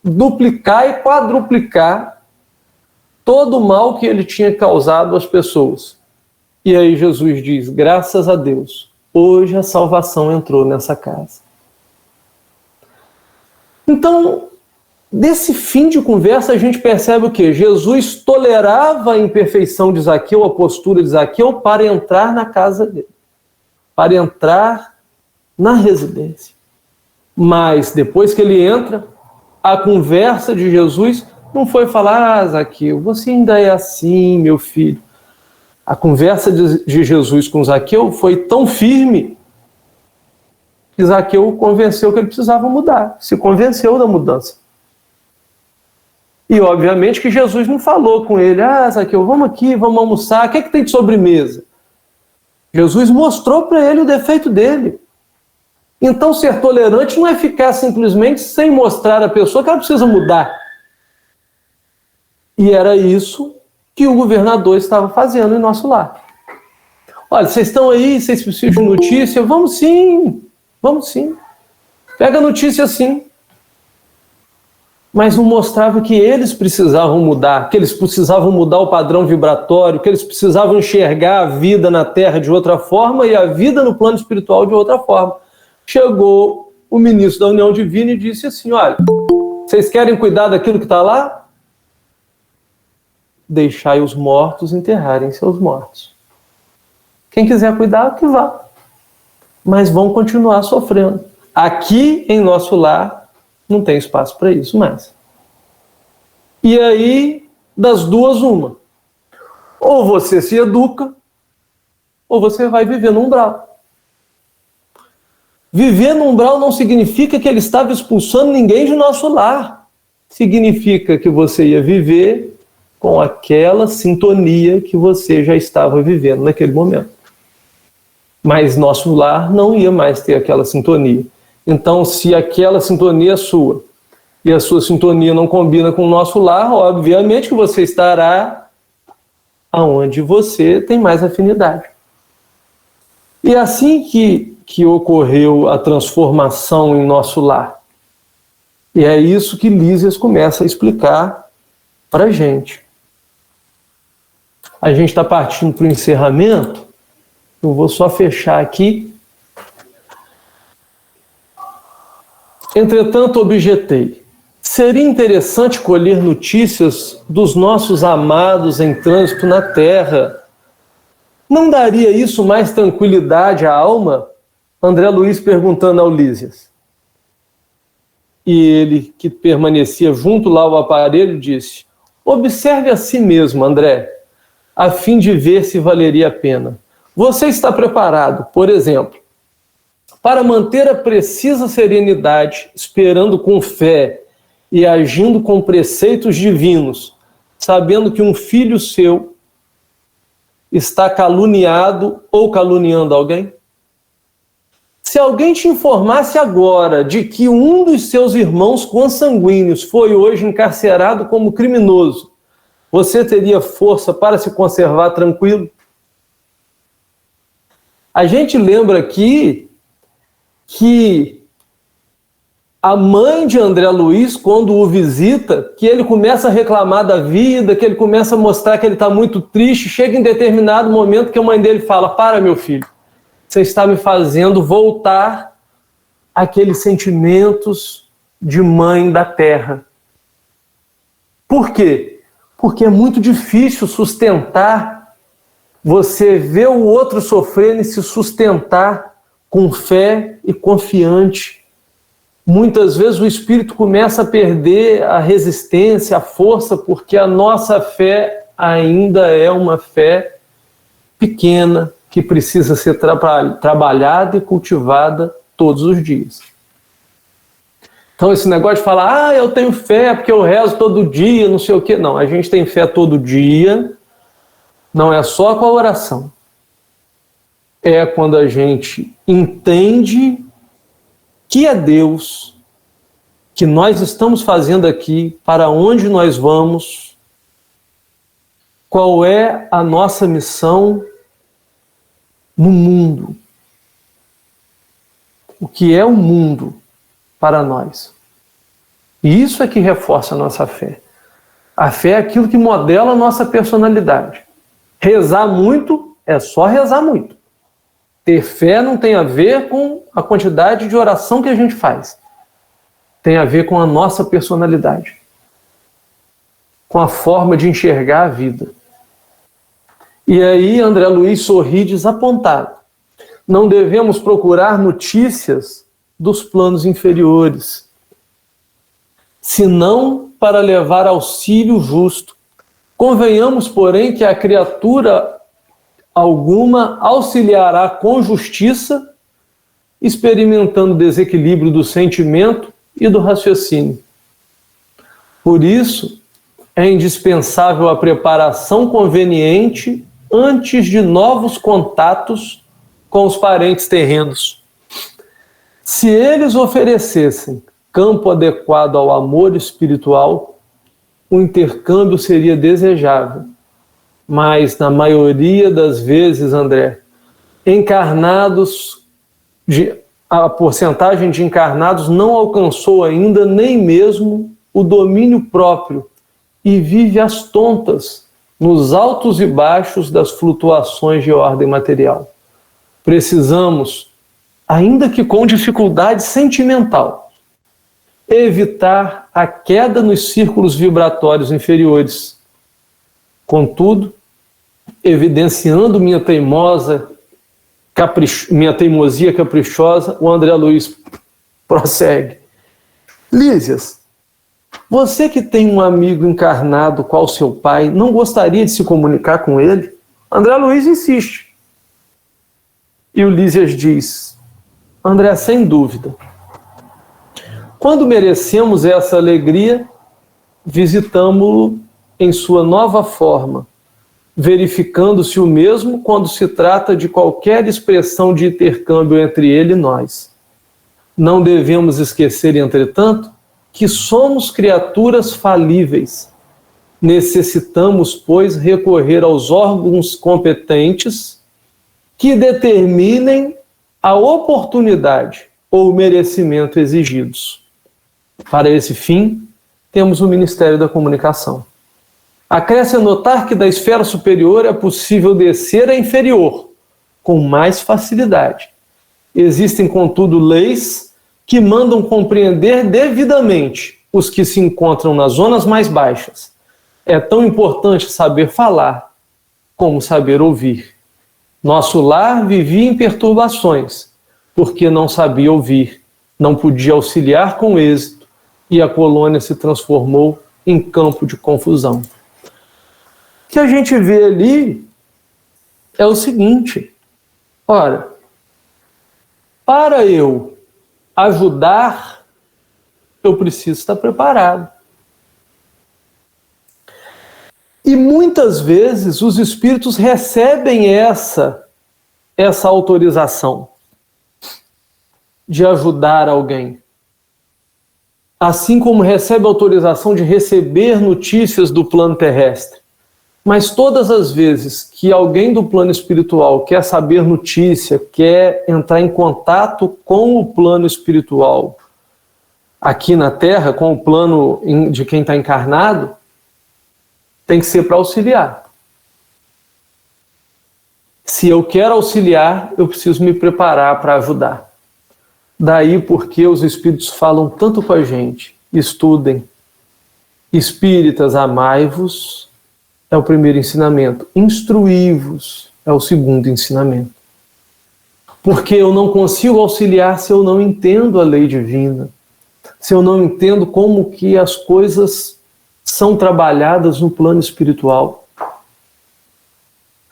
duplicar e quadruplicar todo o mal que ele tinha causado às pessoas. E aí Jesus diz: graças a Deus, hoje a salvação entrou nessa casa. Então, desse fim de conversa, a gente percebe o quê? Jesus tolerava a imperfeição de Zaqueu, a postura de Zaqueu, para entrar na casa dele, para entrar na residência. Mas, depois que ele entra, a conversa de Jesus não foi falar: Zaqueu, você ainda é assim, meu filho. A conversa de Jesus com Zaqueu foi tão firme que Zaqueu convenceu que ele precisava mudar, se convenceu da mudança. E obviamente que Jesus não falou com ele: Zaqueu, vamos aqui, vamos almoçar, o que tem de sobremesa? Jesus mostrou para ele o defeito dele. Então ser tolerante não é ficar simplesmente sem mostrar à pessoa que ela precisa mudar. E era isso que o governador estava fazendo em nosso lar. Olha, vocês estão aí, vocês precisam de notícia? Vamos sim. Pega a notícia sim. Mas não mostrava que eles precisavam mudar, que eles precisavam mudar o padrão vibratório, que eles precisavam enxergar a vida na Terra de outra forma e a vida no plano espiritual de outra forma. Chegou o ministro da União Divina e disse assim, olha, vocês querem cuidar daquilo que está lá? Deixai os mortos enterrarem seus mortos. Quem quiser cuidar, que vá. Mas vão continuar sofrendo. Aqui em nosso lar não tem espaço para isso mais. E aí, das duas, uma. Ou você se educa, ou você vai viver no umbral. Viver no umbral não significa que ele estava expulsando ninguém de nosso lar. Significa que você ia viver com aquela sintonia que você já estava vivendo naquele momento. Mas nosso lar não ia mais ter aquela sintonia. Então, se aquela sintonia é sua e a sua sintonia não combina com o nosso lar, obviamente que você estará aonde você tem mais afinidade. E assim que ocorreu a transformação em nosso lar. E é isso que Lísias começa a explicar para a gente. A gente está partindo para o encerramento. Eu vou só fechar aqui. Entretanto, objetei. Seria interessante colher notícias dos nossos amados em trânsito na Terra. Não daria isso mais tranquilidade à alma? André Luiz perguntando ao Lísias. E ele, que permanecia junto lá ao aparelho, disse, observe a si mesmo, André, a fim de ver se valeria a pena. Você está preparado, por exemplo, para manter a precisa serenidade, esperando com fé e agindo com preceitos divinos, sabendo que um filho seu está caluniado ou caluniando alguém? Se alguém te informasse agora de que um dos seus irmãos consanguíneos foi hoje encarcerado como criminoso, você teria força para se conservar tranquilo? A gente lembra aqui que a mãe de André Luiz, quando o visita, que ele começa a reclamar da vida, que ele começa a mostrar que ele está muito triste, chega em determinado momento que a mãe dele fala, para meu filho, você está me fazendo voltar àqueles sentimentos de mãe da terra. Por quê? Porque é muito difícil sustentar, você ver o outro sofrendo e se sustentar com fé e confiante. Muitas vezes o espírito começa a perder a resistência, a força, porque a nossa fé ainda é uma fé pequena, que precisa ser trabalhada e cultivada todos os dias. Então esse negócio de falar, eu tenho fé porque eu rezo todo dia, não sei o quê. Não, a gente tem fé todo dia, não é só com a oração. É quando a gente entende que é Deus, que nós estamos fazendo aqui, para onde nós vamos, qual é a nossa missão no mundo. O que é o mundo para nós. E isso é que reforça a nossa fé. A fé é aquilo que modela a nossa personalidade. Rezar muito é só rezar muito. Ter fé não tem a ver com a quantidade de oração que a gente faz. Tem a ver com a nossa personalidade. Com a forma de enxergar a vida. E aí André Luiz sorri desapontado. Não devemos procurar notícias dos planos inferiores, senão para levar auxílio justo. Convenhamos, porém, que a criatura alguma auxiliará com justiça, experimentando desequilíbrio do sentimento e do raciocínio. Por isso, é indispensável a preparação conveniente antes de novos contatos com os parentes terrenos. Se eles oferecessem campo adequado ao amor espiritual, o intercâmbio seria desejável, mas na maioria das vezes, André, a porcentagem de encarnados não alcançou ainda nem mesmo o domínio próprio e vive às tontas nos altos e baixos das flutuações de ordem material. Precisamos, ainda que com dificuldade sentimental, evitar a queda nos círculos vibratórios inferiores. Contudo, evidenciando minha teimosia caprichosa, o André Luiz prossegue. Lísias, você que tem um amigo encarnado qual seu pai, não gostaria de se comunicar com ele? André Luiz insiste. E o Lísias diz, André, sem dúvida. Quando merecemos essa alegria, visitamo-lo em sua nova forma, verificando-se o mesmo quando se trata de qualquer expressão de intercâmbio entre ele e nós. Não devemos esquecer, entretanto, que somos criaturas falíveis. Necessitamos, pois, recorrer aos órgãos competentes que determinem a oportunidade ou o merecimento exigidos. Para esse fim, temos o Ministério da Comunicação. Acresce notar que da esfera superior é possível descer à inferior, com mais facilidade. Existem, contudo, leis que mandam compreender devidamente os que se encontram nas zonas mais baixas. É tão importante saber falar como saber ouvir. Nosso lar vivia em perturbações, porque não sabia ouvir, não podia auxiliar com êxito, e a colônia se transformou em campo de confusão. O que a gente vê ali é o seguinte, ora, para eu ajudar, eu preciso estar preparado. E muitas vezes os espíritos recebem essa autorização de ajudar alguém. Assim como recebe a autorização de receber notícias do plano terrestre. Mas todas as vezes que alguém do plano espiritual quer saber notícia, quer entrar em contato com o plano espiritual aqui na Terra, com o plano de quem está encarnado, tem que ser para auxiliar. Se eu quero auxiliar, eu preciso me preparar para ajudar. Daí porque os espíritos falam tanto com a gente. Estudem. Espíritas, amai-vos, é o primeiro ensinamento. Instruí-vos é o segundo ensinamento. Porque eu não consigo auxiliar se eu não entendo a lei divina, se eu não entendo como que as coisas são trabalhadas no plano espiritual.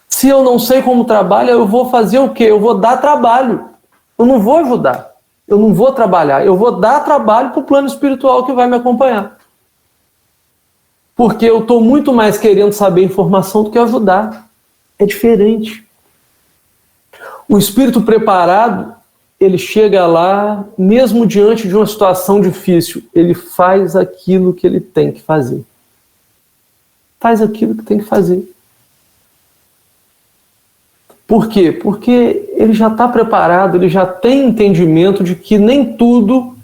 Se eu não sei como trabalha, eu vou fazer o quê? Eu vou dar trabalho. Eu não vou ajudar. Eu não vou trabalhar. Eu vou dar trabalho para o plano espiritual que vai me acompanhar. Porque eu estou muito mais querendo saber informação do que ajudar. É diferente. O espírito preparado, ele chega lá, mesmo diante de uma situação difícil, ele faz aquilo que ele tem que fazer. Faz aquilo que tem que fazer. Por quê? Porque ele já está preparado, ele já tem entendimento de que nem tudo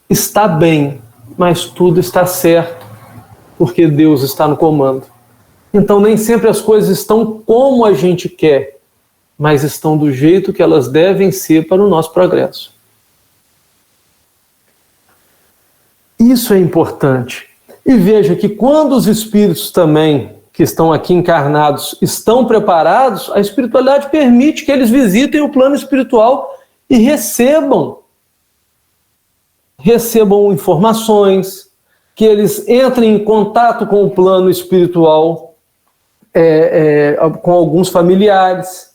está bem, mas tudo está certo, porque Deus está no comando. Então nem sempre as coisas estão como a gente quer, mas estão do jeito que elas devem ser para o nosso progresso. Isso é importante. E veja que quando os espíritos também, que estão aqui encarnados, estão preparados, a espiritualidade permite que eles visitem o plano espiritual e recebam informações, que eles entrem em contato com o plano espiritual, com alguns familiares.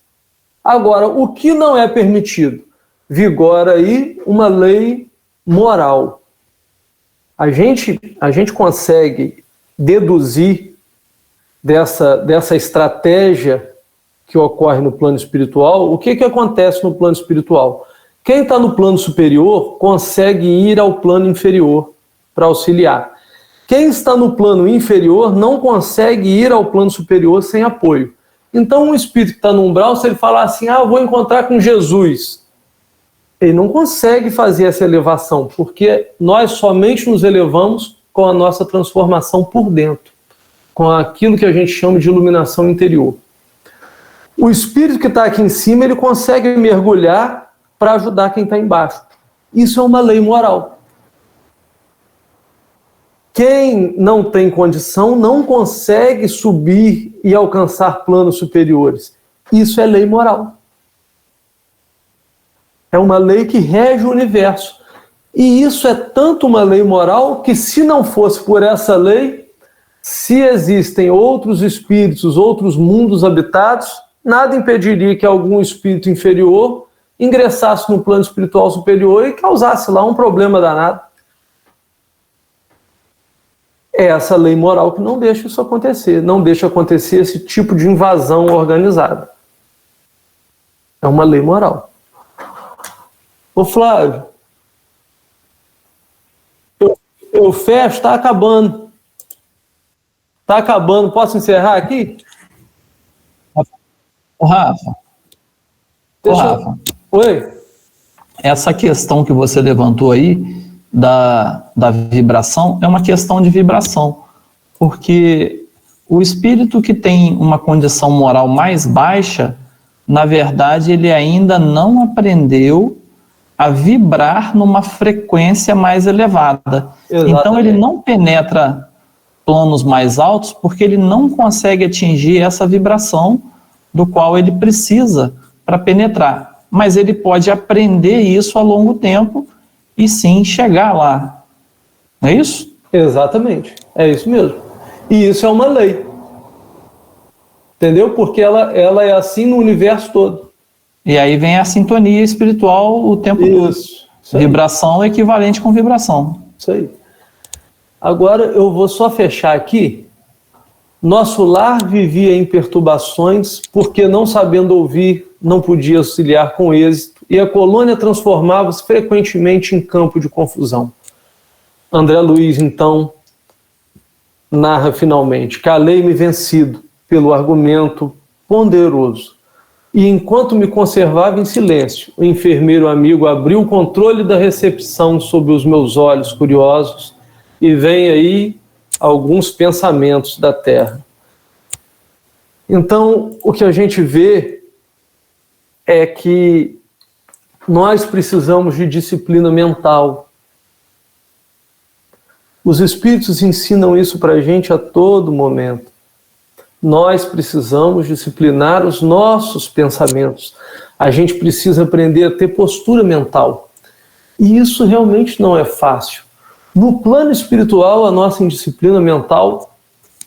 Agora, o que não é permitido? Vigora aí uma lei moral. A gente consegue deduzir dessa estratégia que ocorre no plano espiritual, o que acontece no plano espiritual? Quem está no plano superior consegue ir ao plano inferior para auxiliar. Quem está no plano inferior não consegue ir ao plano superior sem apoio. Então, um espírito que está no umbral, se ele falar assim, eu vou encontrar com Jesus, ele não consegue fazer essa elevação, porque nós somente nos elevamos com a nossa transformação por dentro, com aquilo que a gente chama de iluminação interior. O espírito que está aqui em cima, ele consegue mergulhar para ajudar quem está embaixo. Isso é uma lei moral. Quem não tem condição não consegue subir e alcançar planos superiores. Isso é lei moral. É uma lei que rege o universo. E isso é tanto uma lei moral que, se não fosse por essa lei, se existem outros espíritos, outros mundos habitados, nada impediria que algum espírito inferior ingressasse no plano espiritual superior e causasse lá um problema danado. É essa lei moral que não deixa isso acontecer, não deixa acontecer esse tipo de invasão organizada. É uma lei moral. Ô Flávio, eu fecho, está acabando. Está acabando, posso encerrar aqui? Ô Rafa, Oi? essa questão que você levantou aí, da vibração, é uma questão de vibração, porque o espírito que tem uma condição moral mais baixa, na verdade, ele ainda não aprendeu a vibrar numa frequência mais elevada. Exatamente. Então, ele não penetra planos mais altos porque ele não consegue atingir essa vibração do qual ele precisa para penetrar. Mas ele pode aprender isso a longo tempo e sim chegar lá. Não é isso? Exatamente, é isso mesmo. E isso é uma lei. Entendeu? Porque ela é assim no universo todo. E aí vem a sintonia espiritual o tempo todo. Isso aí. Vibração é equivalente com vibração. Isso aí. Agora eu vou só fechar aqui. Nosso lar vivia em perturbações porque, não sabendo ouvir, não podia auxiliar com êxito, e a colônia transformava-se frequentemente em campo de confusão. André Luiz, então, narra finalmente: calei-me vencido pelo argumento ponderoso, e enquanto me conservava em silêncio, o enfermeiro amigo abriu o controle da recepção sob os meus olhos curiosos, e vem aí alguns pensamentos da Terra. Então, o que a gente vê é que nós precisamos de disciplina mental. Os espíritos ensinam isso para a gente a todo momento. Nós precisamos disciplinar os nossos pensamentos. A gente precisa aprender a ter postura mental. E isso realmente não é fácil. No plano espiritual, a nossa indisciplina mental,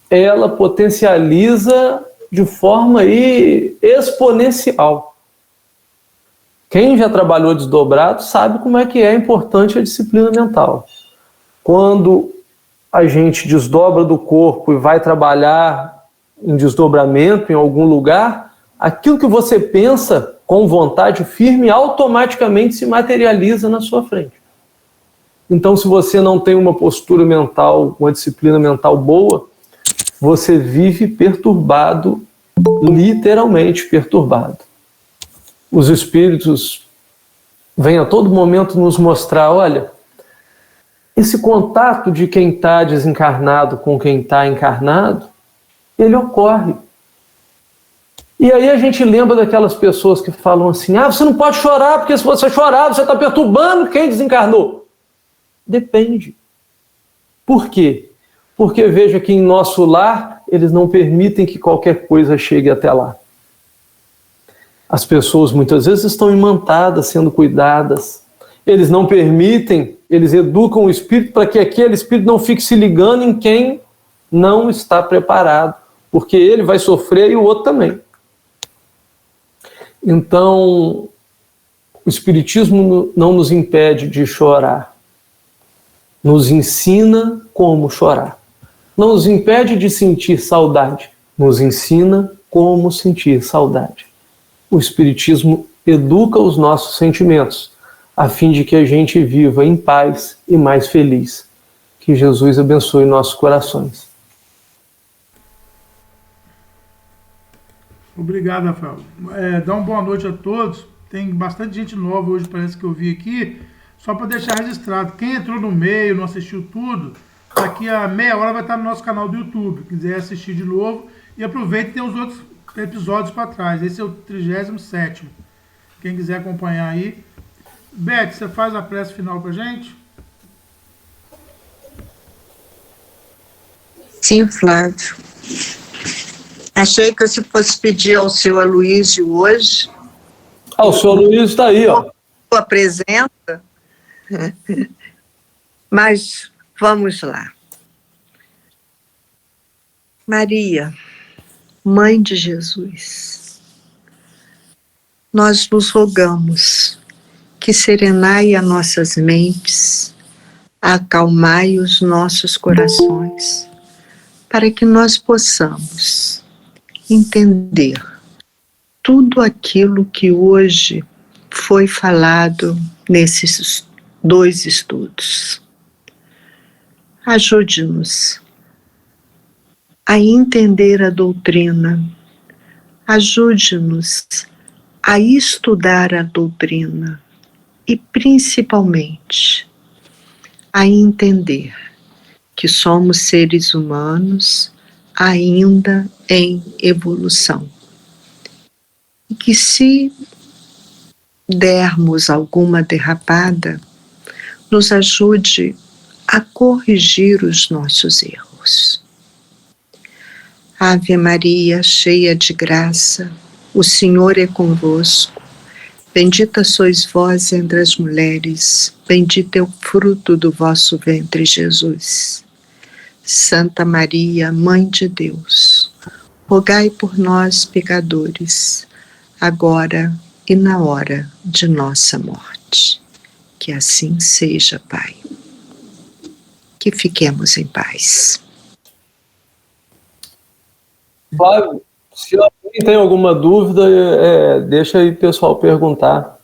ela potencializa de forma exponencial. Quem já trabalhou desdobrado sabe como é que é importante a disciplina mental. Quando a gente desdobra do corpo e vai trabalhar em desdobramento em algum lugar, aquilo que você pensa com vontade firme automaticamente se materializa na sua frente. Então, se você não tem uma postura mental, uma disciplina mental boa, você vive perturbado, literalmente perturbado. Os espíritos vêm a todo momento nos mostrar, olha, esse contato de quem está desencarnado com quem está encarnado, ele ocorre. E aí a gente lembra daquelas pessoas que falam assim, você não pode chorar, porque se você chorar, você está perturbando quem desencarnou. Depende. Por quê? Porque veja que em nosso lar, eles não permitem que qualquer coisa chegue até lá. As pessoas muitas vezes estão imantadas, sendo cuidadas. Eles não permitem, eles educam o espírito para que aquele espírito não fique se ligando em quem não está preparado, porque ele vai sofrer e o outro também. Então, o espiritismo não nos impede de chorar. Nos ensina como chorar. Não nos impede de sentir saudade. Nos ensina como sentir saudade. O Espiritismo educa os nossos sentimentos, a fim de que a gente viva em paz e mais feliz. Que Jesus abençoe nossos corações. Obrigado, Rafael. Dá uma boa noite a todos. Tem bastante gente nova hoje, parece que eu vi aqui. Só para deixar registrado, quem entrou no meio, não assistiu tudo, daqui a meia hora vai estar no nosso canal do YouTube. Quiser assistir de novo, e aproveita, tem os outros episódios para trás. Esse é o 37º. Quem quiser acompanhar aí. Beth, você faz a prece final para gente? Sim, Flávio. Achei que você fosse pedir ao seu Aloysio hoje. O senhor Luiz está aí, ó. Sua presença. Mas vamos lá. Maria, Mãe de Jesus, nós nos rogamos que serenai as nossas mentes, acalmai os nossos corações, para que nós possamos entender tudo aquilo que hoje foi falado nesses 2 estudos. Ajude-nos a entender a doutrina, ajude-nos a estudar a doutrina e, principalmente, a entender que somos seres humanos ainda em evolução. E que se dermos alguma derrapada, nos ajude a corrigir os nossos erros. Ave Maria, cheia de graça, o Senhor é convosco. Bendita sois vós entre as mulheres, bendito é o fruto do vosso ventre, Jesus. Santa Maria, Mãe de Deus, rogai por nós, pecadores, agora e na hora de nossa morte. Que assim seja, Pai. Que fiquemos em paz. Flávio, se alguém tem alguma dúvida, deixa aí o pessoal perguntar.